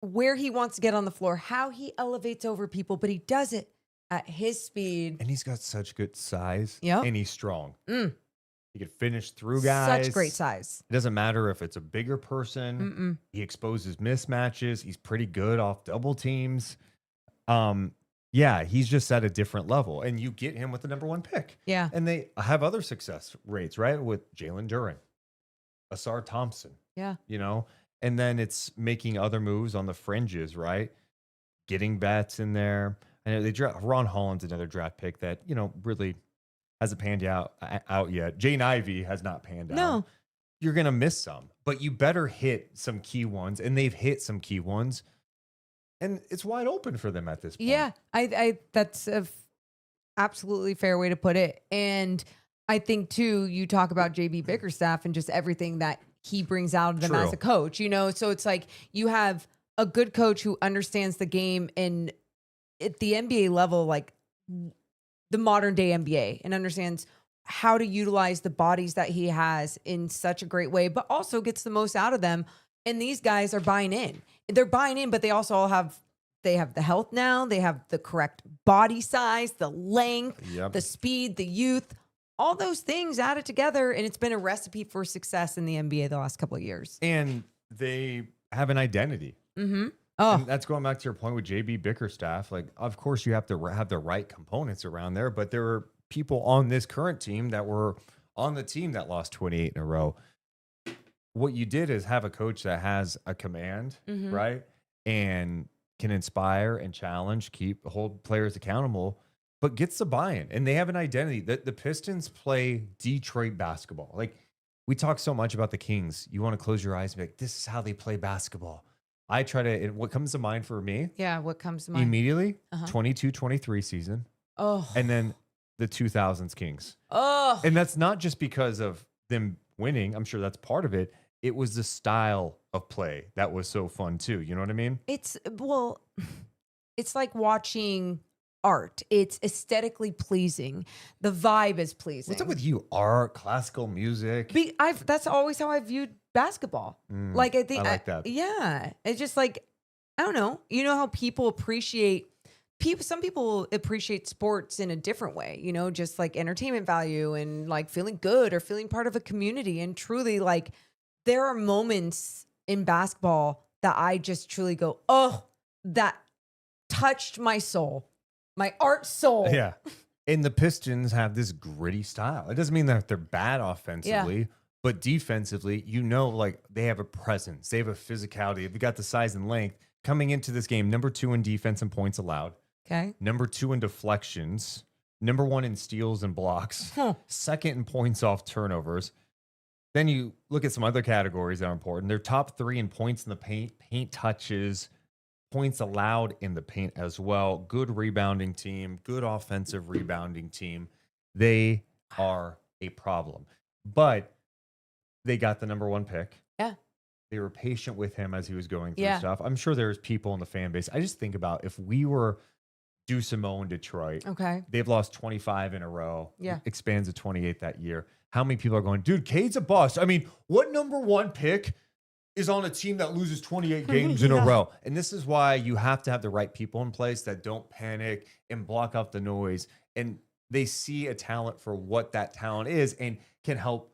where he wants to get on the floor, how he elevates over people, but he does it at his speed. And he's got such good size. Yep. And he's strong. He can finish through guys. Such great size. It doesn't matter if it's a bigger person. He exposes mismatches. He's pretty good off double teams. Yeah, he's just at a different level. And you get him with the number 1 pick. Yeah. And they have other success rates, right? With Jalen Duren, Asar Thompson. Yeah. And then it's making other moves on the fringes, right? Getting bats in there. And they draft Ron Holland's another draft pick that, really hasn't panned out yet. Jane Ivey has not panned out. No. You're going to miss some, but you better hit some key ones. And they've hit some key ones. And it's wide open for them at this point. Yeah. I that's absolutely fair way to put it. And I think too, you talk about JB Bickerstaff and just everything that he brings out of them as True. a coach, you know? So it's like you have a good coach who understands the game and at the NBA level, like the modern day NBA, and understands how to utilize the bodies that he has in such a great way, but also gets the most out of them. And these guys are buying in. They're buying in, but they also all have the health now. They have the correct body size, the length, Yep. the speed, the youth, all those things added together. And it's been a recipe for success in the NBA the last couple of years. And they have an identity. Mm-hmm. Oh, And that's going back to your point with JB Bickerstaff. Like, of course, you have to have the right components around there, but there were people on this current team that were on the team that lost 28 in a row. What you did is have a coach that has a command, Mhm. right? And can inspire and challenge, hold players accountable, but gets the buy-in. And they have an identity. The Pistons play Detroit basketball. Like, we talk so much about the Kings. You want to close your eyes and be like, this is how they play basketball. I try to, what comes to mind for me yeah. What comes to mind? immediately, Uh-huh. 22-23 season, Oh, and then the 2000s Kings. oh, And that's not just because of them winning. I'm sure that's part of it. It was the style of play that was so fun too. You know what I mean? it's it's like watching art. It's aesthetically pleasing. The vibe is pleasing. What's up with you? Art, classical music. That's always how I viewed basketball. Like I think I like that. Yeah, it's just like I don't know. You know how people appreciate people. Some people appreciate sports in a different way. You know, just like entertainment value and like feeling good or feeling part of a community. And truly, like there are moments in basketball that I just truly go, oh, that touched my soul, my art soul. Yeah. And the Pistons have this gritty style. It doesn't mean that they're bad offensively, but defensively, you know, like they have a presence, they have a physicality, they've got the size and length. Coming into this game, number 2 in defense and points allowed, Okay. number 2 in deflections, number 1 in steals and blocks, Huh. second in points off turnovers. Then you look at some other categories that are important. They're top 3 in points in the paint, paint touches, points allowed in the paint as well. Good rebounding team, good offensive rebounding team. They are a problem. But they got the number 1 pick. Yeah. They were patient with him as he was going through Yeah. stuff. I'm sure there's people in the fan base. I just think about if we were Deuce and Mo in Detroit, Okay. they've lost 25 in a row. Yeah. Expands to 28 that year. How many people are going, dude, Cade's a bust? I mean, what number 1 pick is on a team that loses 28 games in a Yeah. row? And this is why you have to have the right people in place that don't panic and block out the noise. And they see a talent for what that talent is and can help,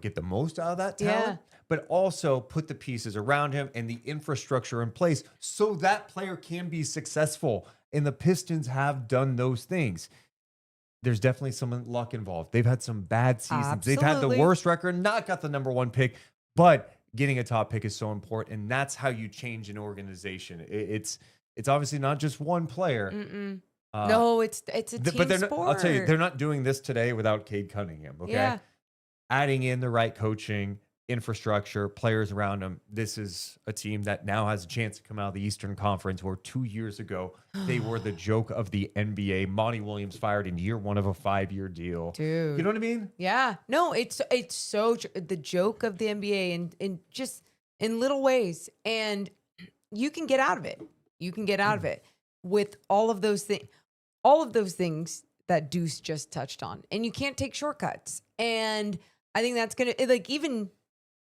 get the most out of that talent, but also put the pieces around him and the infrastructure in place so that player can be successful. And the Pistons have done those things. There's definitely some luck involved. They've had some bad seasons. They've had the Absolutely. worst record, not got the number 1 pick, but getting a top pick is so important. And that's how you change an organization. It's obviously not just one player. Mm-mm. Uh, No, it's a team but they're not, sport. I'll tell you, they're not doing this today without Cade Cunningham. Okay. Yeah. Adding in the right coaching, infrastructure, players around them. This is a team that now has a chance to come out of the Eastern Conference, where 2 years ago they were the joke of the NBA. Monty Williams fired in year 1 of a 5-year deal. Dude. You know what I mean? Yeah. No, it's so the joke of the NBA and just in little ways. And you can get out of it. You can get out of it with all of those things that Deuce just touched on. And you can't take shortcuts. And I think that's going to, like, even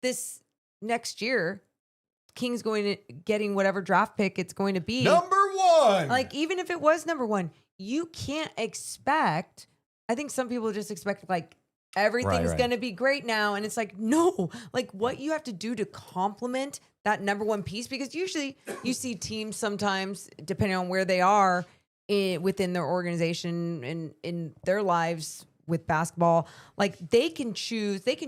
this next year, King's getting whatever draft pick it's going to be. Number 1. Like, even if it was number 1, you can't expect, I think some people just expect like everything's Right. going to be great now. And it's like, no, like what you have to do to complement that number 1 piece, because usually you see teams sometimes, depending on where they are within their organization and in their lives with basketball, like they can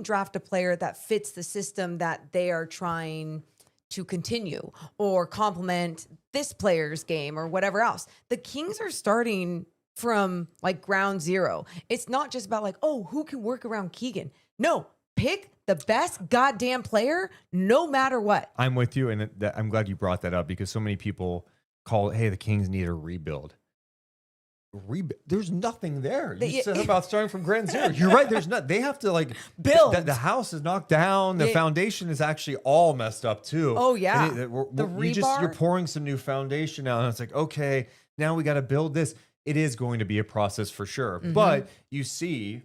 draft a player that fits the system that they are trying to continue or complement this player's game or whatever else. The Kings are starting from like ground zero. It's not just about like, oh, who can work around Keegan? No, pick the best goddamn player no matter what. I'm with you. And I'm glad you brought that up, because so many people call, hey, the Kings need a rebuild. there's nothing there. You They- said about starting from ground zero. You're right. There's not. They have to like Build. The house is knocked down. The foundation is actually all messed up too. Oh, yeah. And The you're rebar. pouring some new foundation out, and it's like, okay, now we got to build this. It is going to be a process for sure. But you see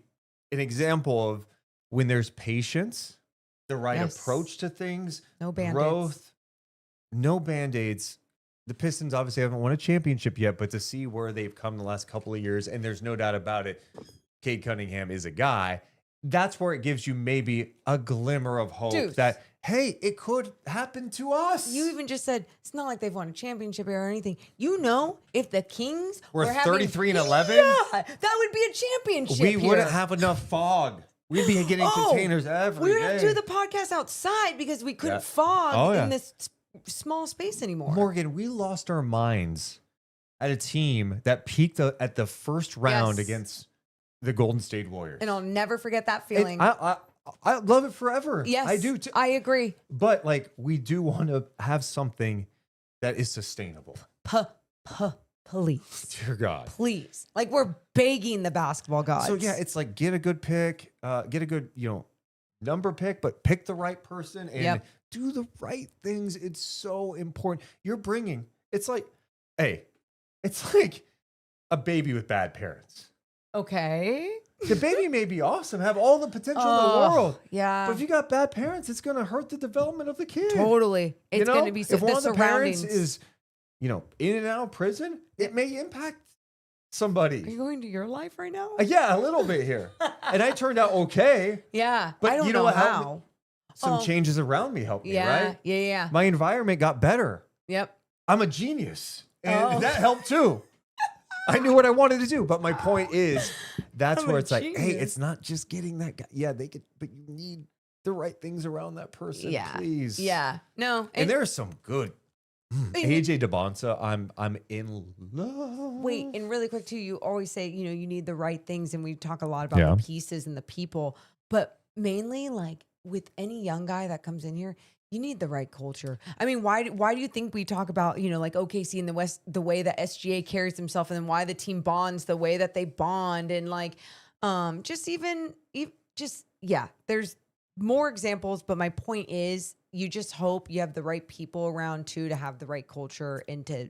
an example of when there's patience, the right Yes. approach to things, No Band-Aids. growth, no Band-Aids. The Pistons obviously haven't won a championship yet, but to see where they've come the last couple of years, and there's no doubt about it, Cade Cunningham is a guy. That's where it gives you maybe a glimmer of hope Deuce. that, hey, it could happen to us. You even just said it's not like they've won a championship or anything. You know, if the Kings We're were having, 33-11? yeah, that would be a championship. we here. wouldn't have enough fog. We'd be getting containers every we day. would do the podcast outside because we couldn't Yeah. fog Oh, yeah. in this small space anymore. Morgan, we lost our minds at a team that peaked at the first round Yes. against the Golden State Warriors. And I'll never forget that It- feeling. I love it forever. Yes, I do too. I agree. But like, we do want to have something that is sustainable. Please. Dear God. Please. Like we're begging the basketball gods. So yeah, it's like get a good pick, get a good number pick, but pick the right person and Yep. do the right things. It's so important. You're bringing. It's like a baby with bad parents. okay. The baby may be awesome, have all the potential in the Oh, world. yeah. But if you got bad parents, it's going to hurt the development of the kid. Totally. It's going to be if one the of the parents surroundings. is, in and out of prison, it may impact Are somebody. you going to your life right now? Yeah, a little bit here. And I turned out okay. Yeah. But I don't you know know what helped how. me? Some Oh. changes around me helped me, Yeah. right? Yeah. My environment got better. Yep. I'm a genius. And Oh. that helped too. I knew what I wanted to do. But my point is, that's I'm where a it's like, hey, genius. it's not just getting that guy. Yeah, they could, but you need the right things around that person, Yeah. please. Yeah. No. And there are some good. And- AJ DeBonsa, I'm in love. Wait, and really quick too, you always say, you need the right things, and we talk a lot about Yeah. the pieces and the people, but mainly like with any young guy that comes in here, you need the right culture. I mean, why do you think we talk about, like OKC in the West, the way that SGA carries himself, and then why the team bonds the way that they bond, and like, there's more examples, but my point is, you just hope you have the right people around too to have the right culture and to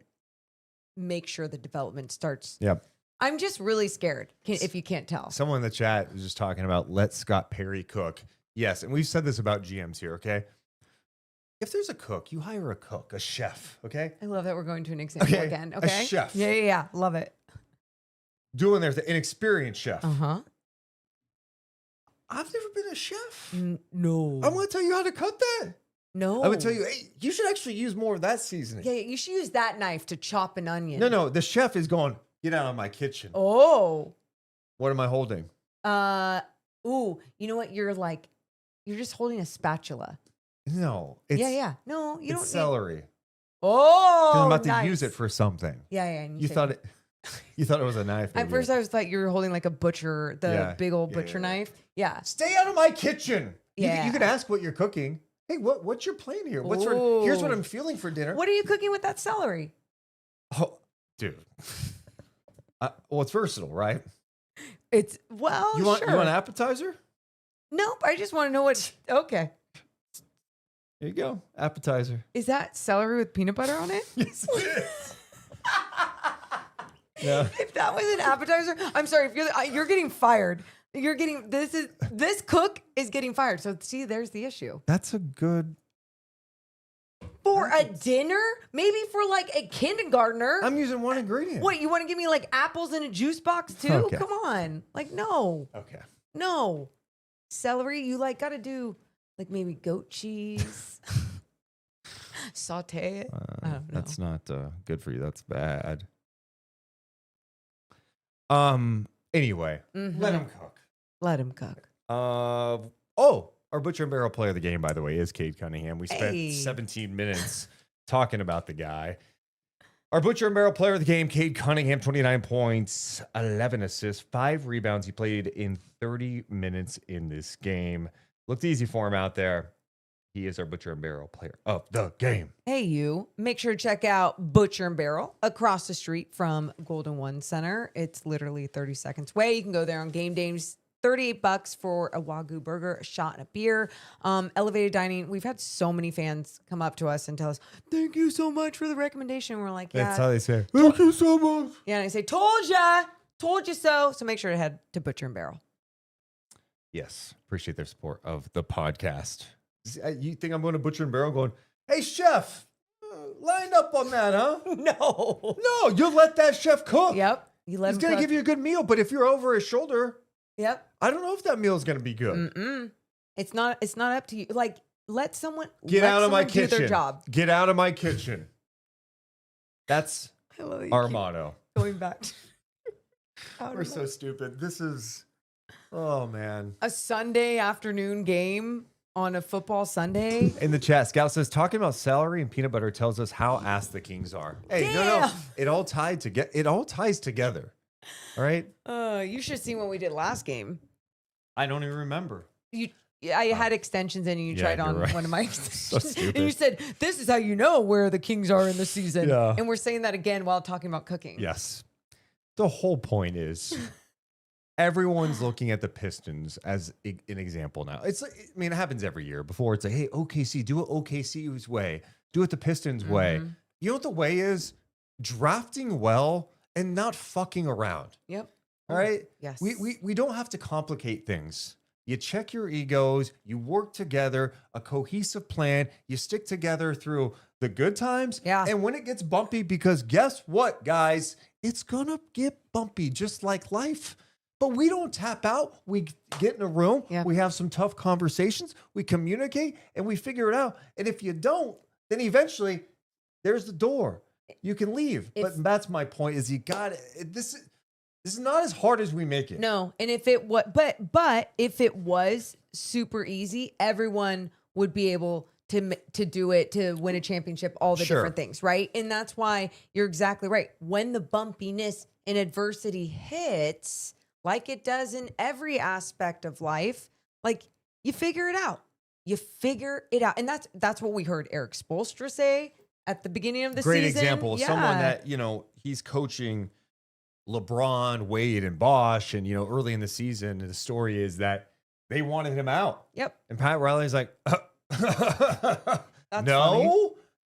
make sure the development starts. Yep. I'm just really scared, if you can't tell. Someone in the chat was just talking about let Scott Perry cook. Yes, and we've said this about GMs here, okay? If there's a cook, you hire a cook, a chef, okay? I love that we're going to an example Okay, again. a Okay. chef. Yeah. Love it. Doing their an experienced chef. Uh-huh. I've never been a chef. No. I'm going to tell you how to cut that. No. I'm going to tell you, hey, you should actually use more of that seasoning. Yeah, you should use that knife to chop an onion. No, the chef is going, get out of my kitchen. Oh. What am I holding? Ooh, you know what? You're just holding a spatula. No. It's, Yeah. No, you it's don't. celery. Oh. 'Cause I'm about nice. to use it for something. Yeah. And You thought it was a knife. At maybe. first, I thought you were holding like a butcher, the big old butcher yeah. knife. Yeah. Stay out of my kitchen. Yeah. You can ask what you're cooking. Hey, what's your plan here? Here's what Ooh. I'm feeling for dinner. What are you cooking with that celery? Oh, dude. Well, it's versatile, right? It's You want an appetizer? Nope. I just want to know what. Okay. Here you go. Appetizer. Is that celery with peanut butter on it? Yes, it is. No. If that was an appetizer, I'm sorry. If you're getting fired. This cook is getting fired. So see, there's the issue. That's a good. For a dinner, maybe for like a kindergartner. I'm using one ingredient. What, you want to give me like apples in a juice box too? Okay. Come on. Like, no. Okay. No. Celery, you like got to do like maybe goat cheese. Saute it. I don't know. That's not good for you. That's bad. Anyway, Mhm. let him cook. Let him cook. Our Butcher and Barrel player of the game, by the way, is Cade Cunningham. We spent Hey. 17 minutes talking about the guy. Our Butcher and Barrel player of the game, Cade Cunningham, 29 points, 11 assists, 5 rebounds. He played in 30 minutes in this game. Looked easy for him out there. He is our Butcher and Barrel player of the game. Hey, you. Make sure to check out Butcher and Barrel across the street from Golden One Center. It's literally 30 seconds away. You can go there on game days. $38 for a Wagyu burger, a shot, and a beer. Elevated dining. We've had so many fans come up to us and tell us, thank you so much for the recommendation. We're like, yeah. That's how they say, thank you so much. Yeah, and I say, told you so. So make sure to head to Butcher and Barrel. Yes, appreciate their support of the podcast. You think I'm going to Butcher and Barrel going, hey, chef, line up on that, huh? No, you let that chef cook. Yep. You let He's him going to cook. give you a good meal, but if you're over his shoulder, Yep. I don't know if that meal is going to be good. Mm-mm. It's not up to you. Like, let someone Get out of my do kitchen. their job. Get out of my kitchen. That's I love that you our keep motto. Going back. We're so stupid. This is, oh man. A Sunday afternoon game on a football Sunday. In the chat, Scout says, talking about celery and peanut butter tells us how ass the Kings are. Hey, no. Damn. It all ties together. All right. You should have seen what we did last game. I don't even remember. I had extensions in and you tried you're on right. one of my extensions. stupid. And you said, this is how you know where the Kings are in the season. Yeah. And we're saying that again while talking about cooking. Yes. The whole point is everyone's looking at the Pistons as an example now. It's like, I mean, it happens every year. Before it's like, hey, OKC, do it OKC's way. Do it the Pistons way. You know what the way is? Drafting well and not fucking around. Yep. All right? Yes. We don't have to complicate things. You check your egos, you work together, a cohesive plan, you stick together through the good times. Yeah. And when it gets bumpy, because guess what, guys? It's gonna get bumpy just like life. But we don't tap out. We get in a room, we have some tough conversations, we communicate, and we figure it out. And if you don't, then eventually there's the door. You can leave. But that's my point, is you got this is not as hard as we make it. No, and if it was, but if it was super easy, everyone would be able to do it, to win a championship, all the different things, right? And that's why you're exactly right. When the bumpiness and adversity hits, like it does in every aspect of life, like you figure it out. You figure it out, and that's what we heard Eric Spoelstra say at the beginning of the Great season. example. Yeah. Someone that, he's coaching LeBron, Wade, and Bosch. And, early in the season, the story is that they wanted him out. Yep. And Pat Riley's like, That's no. funny.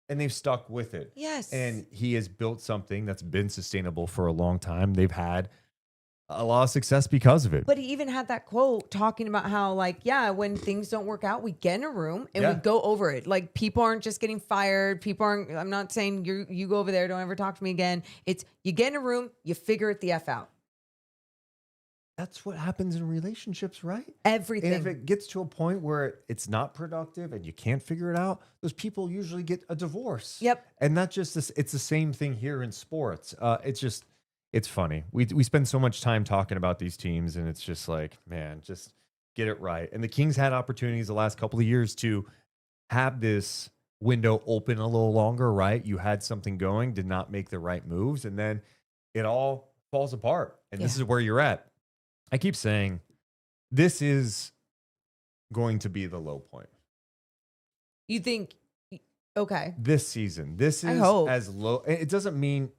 And they've stuck with it. Yes. And he has built something that's been sustainable for a long time. They've had a lot of success because of it. But he even had that quote talking about how, like, yeah, when things don't work out, we get in a room and we go over it. Like, people aren't just getting fired. I'm not saying you go over there, don't ever talk to me again. It's you get in a room, you figure it the F out. That's what happens in relationships, right? Everything. And if it gets to a point where it's not productive and you can't figure it out, those people usually get a divorce. Yep. And not just this, it's the same thing here in sports. It's funny. We spend so much time talking about these teams, and it's just like, man, just get it right. And the Kings had opportunities the last couple of years to have this window open a little longer, right? You had something going, did not make the right moves, and then it all falls apart. And this is where you're at. I keep saying this is going to be the low point. You think, okay. This season, this is as low. It doesn't mean,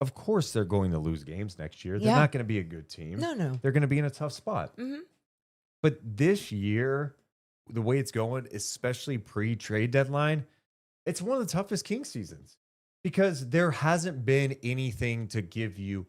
of course, they're going to lose games next year. They're not going to be a good team. No. They're going to be in a tough spot. Mm-hmm. But this year, the way it's going, especially pre-trade deadline, it's one of the toughest Kings seasons because there hasn't been anything to give you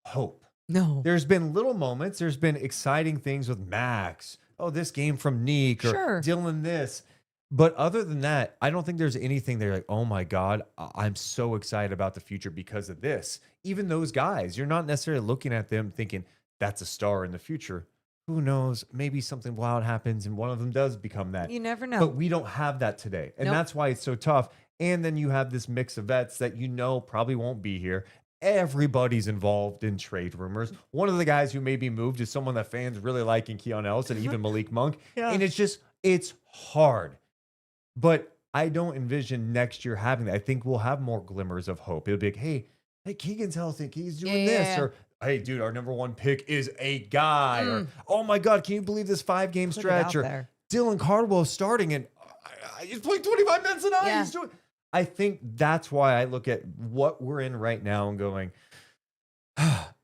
hope. No. There's been little moments. There's been exciting things with Max. Oh, this game from Nique or Dylan this. But other than that, I don't think there's anything there like, oh my God, I'm so excited about the future because of this. Even those guys, you're not necessarily looking at them thinking that's a star in the future. Who knows? Maybe something wild happens and one of them does become that. You never know. But we don't have that today. And that's why it's so tough. And then you have this mix of vets that probably won't be here. Everybody's involved in trade rumors. One of the guys who may be moved is someone that fans really like in Keon and even Malik Monk. And it's hard. But I don't envision next year having that. I think we'll have more glimmers of hope. It'll be like, hey, Keegan's healthy. He's doing this. Or, hey, dude, our number one pick is a guy. Or, oh, my God, can you believe this 5-game stretch? Or there. Dylan Cardwell starting. And He's playing 25 minutes a night. Yeah. He's doing. I think that's why I look at what we're in right now and going,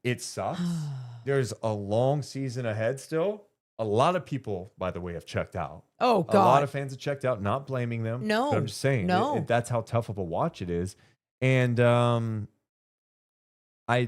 it sucks. There's a long season ahead still. A lot of people, by the way, have checked out. Oh, God. A lot of fans have checked out, not blaming them. No. But I'm just saying, No. that's how tough of a watch it is. And I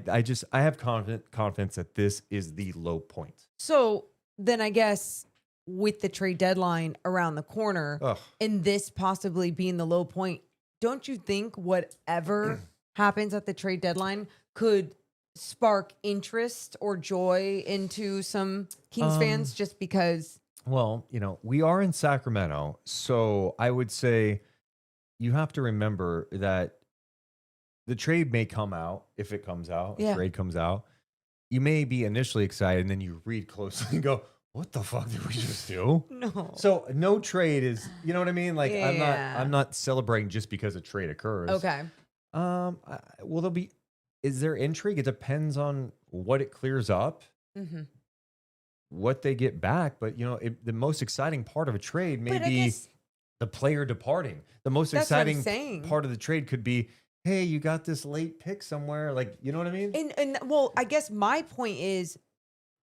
have confidence that this is the low point. So then I guess with the trade deadline around the corner and this possibly being the low point, don't you think whatever happens at the trade deadline could spark interest or joy into some Kings fans just because? Well, we are in Sacramento, so I would say you have to remember that the trade may come out. If it comes out, Yeah. a trade comes out, you may be initially excited, and then you read closely and go, what the fuck did we just do? No. So no trade is, you know what I mean? Like Yeah. I'm not celebrating just because a trade occurs. Okay. Is there intrigue? It depends on what it clears up, what they get back. But the most exciting part of a trade may be the player departing. The most That's what I'm exciting saying. part of the trade could be, hey, you got this late pick somewhere. Like, you know what I mean? And well, I guess my point is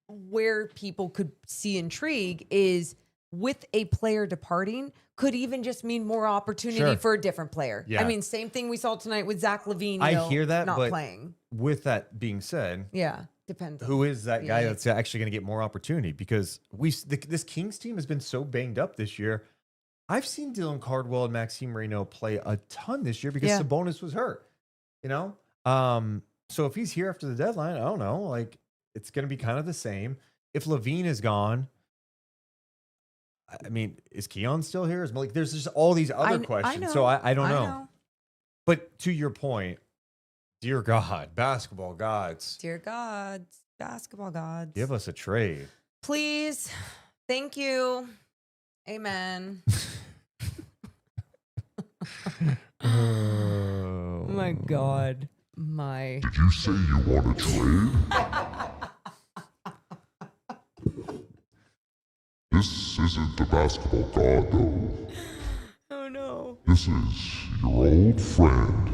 where people could see intrigue is with a player departing could even just mean more opportunity Sure. for a different player. Yeah. I mean, same thing we saw tonight with Zach LaVine. I hear that, not but playing. with that being said, Yeah, depends. who is that guy Yeah. that's actually going to get more opportunity? Because this Kings team has been so banged up this year. I've seen Dylan Cardwell and Maxime Reynaud play a ton this year because Sabonis was hurt. So if he's here after the deadline, I don't know. Like, it's going to be kind of the same. If LaVine is gone, I mean, is Keon still here? There's just all these other questions. know. So I don't I know. But to your point, dear God, basketball gods, Dear gods, basketball gods, give us a trade. please. Thank you. Amen. Oh My God. My. Did you say you want to trade? This isn't the basketball god, though. Oh, no. This is your old friend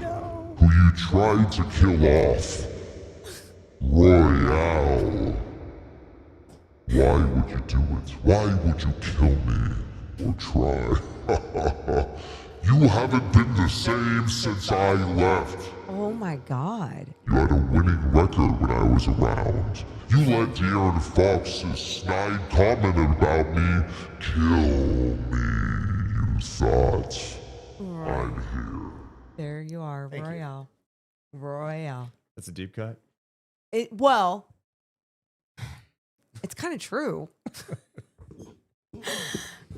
who you tried to kill off, Royale. Why would you do it? Why would you kill me or try? You haven't been the same since I left. Oh, my God. You had a winning record when I was around. You let De'Aaron Fox's snide comment about me kill me, you thought. I'm here. There you are, Thank you. Royale. Royale. That's a deep cut. Well, it's kind of true.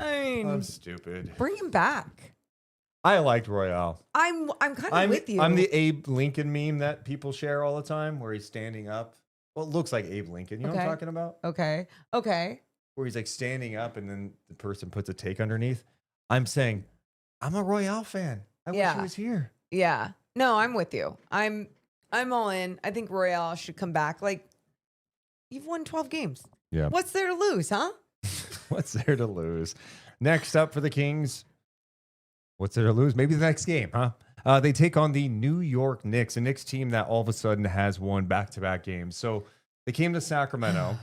I mean, I'm stupid. bring him back. I liked Royale. I'm kind of with you. I'm the Abe Lincoln meme that people share all the time where he's standing up. Well, it looks like Abe Lincoln. You know what I'm Okay. talking about? Okay. Where he's like standing up and then the person puts a take underneath. I'm saying, I'm a Royale fan. I wish he was here. Yeah. No, I'm with you. I'm all in. I think Royale should come back. Like, you've won 12 games. Yeah. What's there to lose, huh? What's there to lose? Next up for the Kings. What's there to lose? Maybe the next game, huh? They take on the New York Knicks, a Knicks team that all of a sudden has won back-to-back games. So they came to Sacramento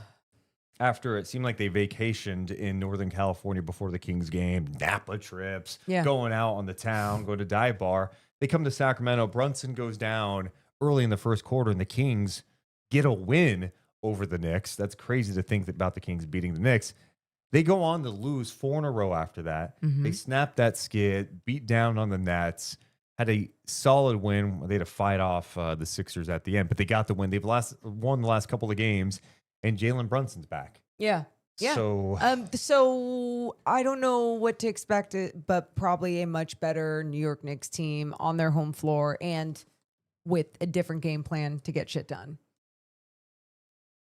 after it seemed like they vacationed in Northern California before the Kings game, Napa trips, going out on the town, go to dive bar. They come to Sacramento. Brunson goes down early in the first quarter, and the Kings get a win over the Knicks. That's crazy to think about the Kings beating the Knicks. They go on to lose 4 in a row after that. They snapped that skid, beat down on the Nets, had a solid win. They had to fight off the Sixers at the end, but they got the win. They've won the last couple of games, and Jalen Brunson's back. Yeah. So, so I don't know what to expect, but probably a much better New York Knicks team on their home floor and with a different game plan to get shit done.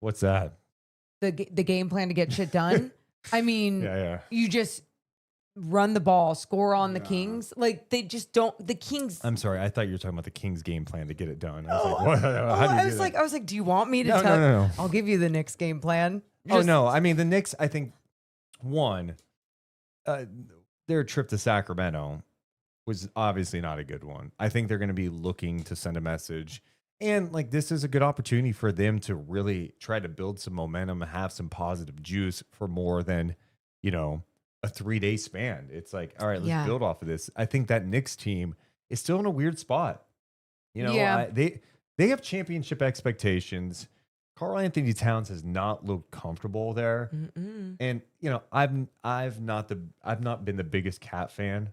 what's that? The game plan to get shit done. I mean, Yeah. you just run the ball, score on the Kings. Like, they just don't. The Kings. I'm sorry. I thought you were talking about the Kings game plan to get it done. I was like, what? How do you I do was that? like, do you want me to No, tell? no. I'll give you the Knicks game plan. Oh, no. I mean, the Knicks, I think, one, their trip to Sacramento was obviously not a good one. I think they're going to be looking to send a message. And like this is a good opportunity for them to really try to build some momentum and have some positive juice for more than, you know, a 3-day span. It's like, all right, let's build off of this. I think that Knicks team is still in a weird spot. You know, they have championship expectations. Karl Anthony Towns has not looked comfortable there. And you know, I've not been the biggest Cat fan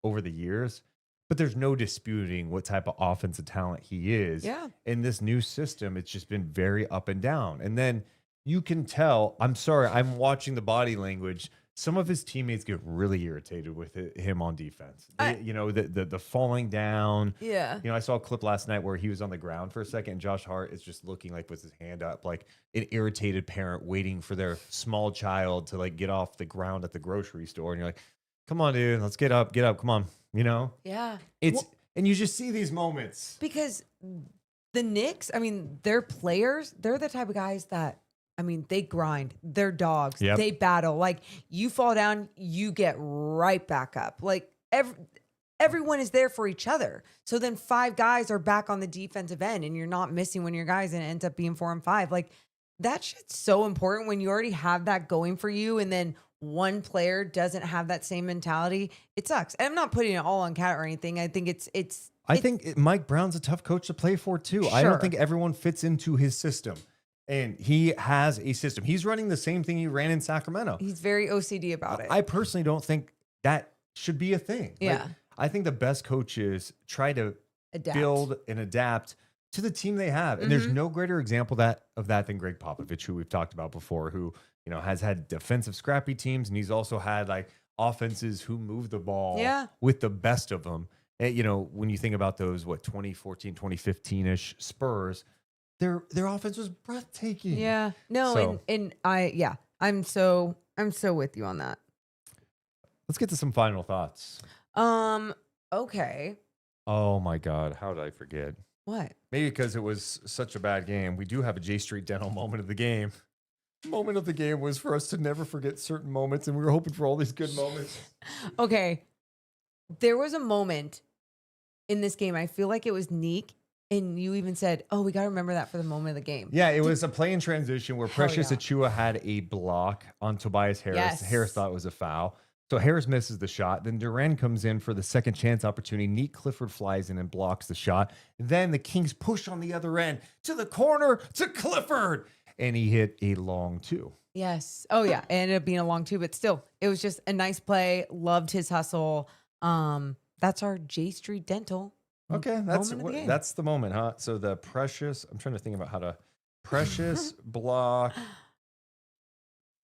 over the years, but there's no disputing what type of offensive talent he is. Yeah. In this new system, it's just been very up and down. And then you can tell, I'm sorry, I'm watching the body language. Some of his teammates get really irritated with him on defense. You know, the falling down. Yeah. You know, I saw a clip last night where he was on the ground for a second. And Josh Hart is just looking like with his hand up, like an irritated parent waiting for their small child to like get off the ground at the grocery store. And you're like, come on, dude, let's get up, come on. You know? Yeah. And you just see these moments. Because the Knicks, I mean, their players, they're the type of guys that, I mean, they grind. They're dogs. Yep. They battle. Like, you fall down, you get right back up. Like, everyone is there for each other. So then 5 guys are back on the defensive end, and you're not missing one of your guys, and it ends up being 4 and 5. Like, that shit's so important when you already have that going for you, and then one player doesn't have that same mentality. It sucks. And I'm not putting it all on Cat or anything. I think I think Mike Brown's a tough coach to play for too. Sure. I don't think everyone fits into his system. And he has a system. He's running the same thing he ran in Sacramento. He's very OCD about it. I personally don't think that should be a thing. Yeah. Like, I think the best coaches try to build and adapt to the team they have. And there's no greater example of that than Greg Popovich, who we've talked about before, who, you know, has had defensive scrappy teams, and he's also had like offenses who move the ball with the best of them. And, you know, when you think about those, 2014, 2015-ish Spurs, their offense was breathtaking. Yeah. No, and I'm so with you on that. Let's get to some final thoughts. Okay. Oh my God, how did I forget? What? Maybe because it was such a bad game. We do have a J Street Dental moment of the game. Moment of the game was for us to never forget certain moments, and we were hoping for all these good moments. Okay. There was a moment in this game, I feel like it was Nique, and you even said, oh, we got to remember that for the moment of the game. Yeah, it was a play in transition where Precious yeah. Achiuwa had a block on Tobias Harris. Yes. Harris thought it was a foul. So Harris misses the shot. Then Durant comes in for the second chance opportunity. Nique Clifford flies in and blocks the shot. Then the Kings push on the other end to the corner to Clifford. And he hit a long 2. Yes. Oh, yeah. It ended up being a long 2, but still, it was just a nice play. Loved his hustle. That's our J Street Dental. Okay, that's the moment, huh? So the Precious, I'm trying to think about how to Precious block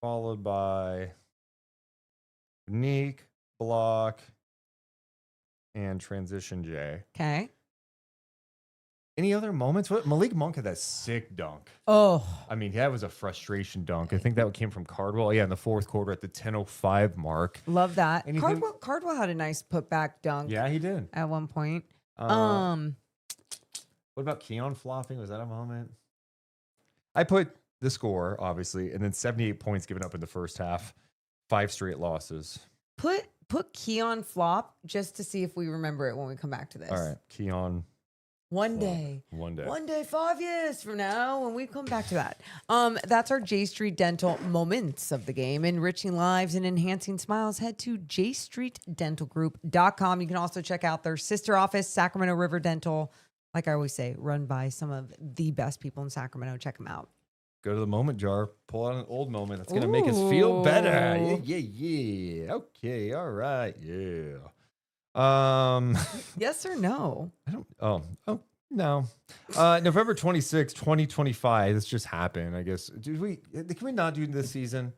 followed by Nique block and transition J. Okay. Any other moments? What Malik Monk had that sick dunk. Oh, I mean, that was a frustration dunk. I think that came from Cardwell. Yeah, in the fourth quarter at the 10:05 mark. love that. Anything- Cardwell had a nice putback dunk. Yeah, he did. At one point. What about Keon flopping? Was that a moment? I put the score, obviously, and then 78 points given up in the first half. 5 straight losses. Put Keon flop just to see if we remember it when we come back to this. All right, Keon. One flop. day. One day. 5 years from now when we come back to that. That's our J Street Dental moments of the game. Enriching lives and enhancing smiles. Head to jstreetdentalgroup.com. You can also check out their sister office, Sacramento River Dental. Like I always say, run by some of the best people in Sacramento. Check them out. Go to the moment jar. Pull out an old moment. That's going to make us feel better. Yeah. Okay. All right. Yeah. Yes or no? I don't. Oh, no. November 26, 2025. This just happened, I guess. Can we not do this season?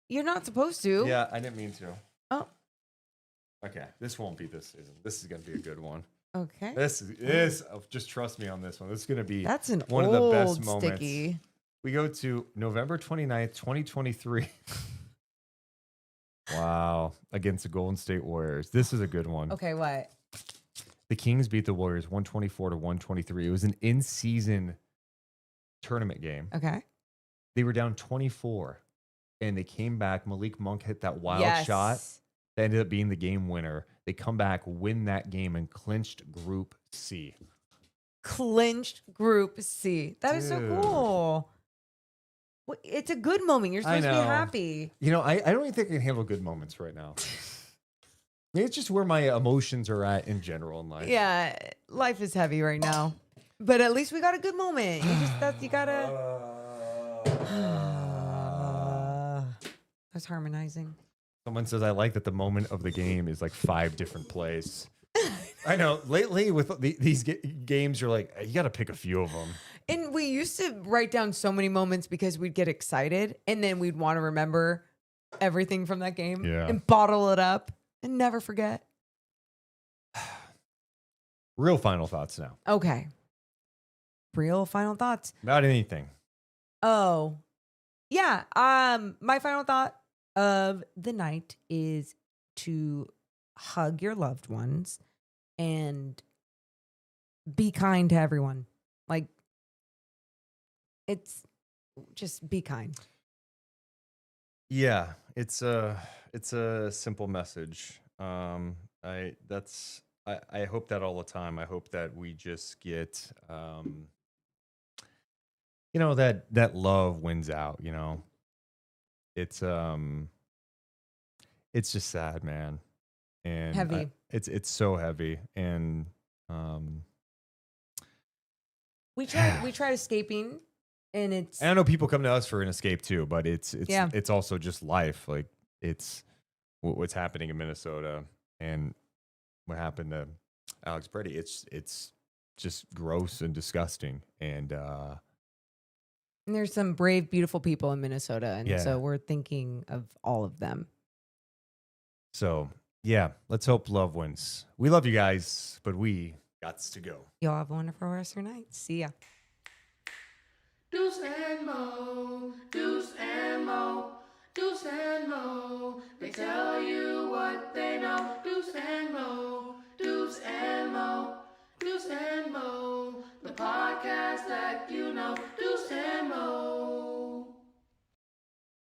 You're not supposed to. Yeah, I didn't mean to. Oh. Okay. This won't be this season. This is going to be a good one. Okay. This just trust me on this one. This is going to be That's an one old of the best moments. sticky. We go to November 29th, 2023. Wow. Against the Golden State Warriors. This is a good one. Okay, what? The Kings beat the Warriors 124-123. It was an in-season tournament game. Okay. They were down 24, and they came back. Malik Monk hit that wild shot. that ended up being the game winner. They come back, win that game, and clinched Group C. Clinched Group C. That is so Dude. cool. Well, it's a good moment. You're supposed to be happy. You know, I don't even think I can handle good moments right now. Maybe it's just where my emotions are at in general in life. Yeah, life is heavy right now. But at least we got a good moment. You gotta. That's harmonizing. Someone says I like that the moment of the game is like 5 different plays. I know. Lately, with these games, you're like, you got to pick a few of them. And we used to write down so many moments because we'd get excited and then we'd want to remember everything from that game and bottle it up and never forget. Real final thoughts now. Okay. Real final thoughts. About anything. Oh, yeah. My final thought of the night is to hug your loved ones and be kind to everyone. Like, it's just be kind. Yeah, it's a simple message. I hope that all the time. I hope that we just get that love wins out, It's just sad, man. And Heavy. It's so heavy. And we tried escaping, and it's. I know people come to us for an escape too, but it's also just life. Like it's what's happening in Minnesota and what happened to Alex Brady. It's just gross and disgusting. And there's some brave, beautiful people in Minnesota, and so we're thinking of all of them. So yeah, let's hope love wins. We love you guys, but we gots to go. Y'all have a wonderful rest of your night. See ya. Deuce and Mo, Deuce and Mo, Deuce and Mo. They tell you what they know. Deuce and Mo, Deuce and Mo, Deuce and Mo. The podcast that you know.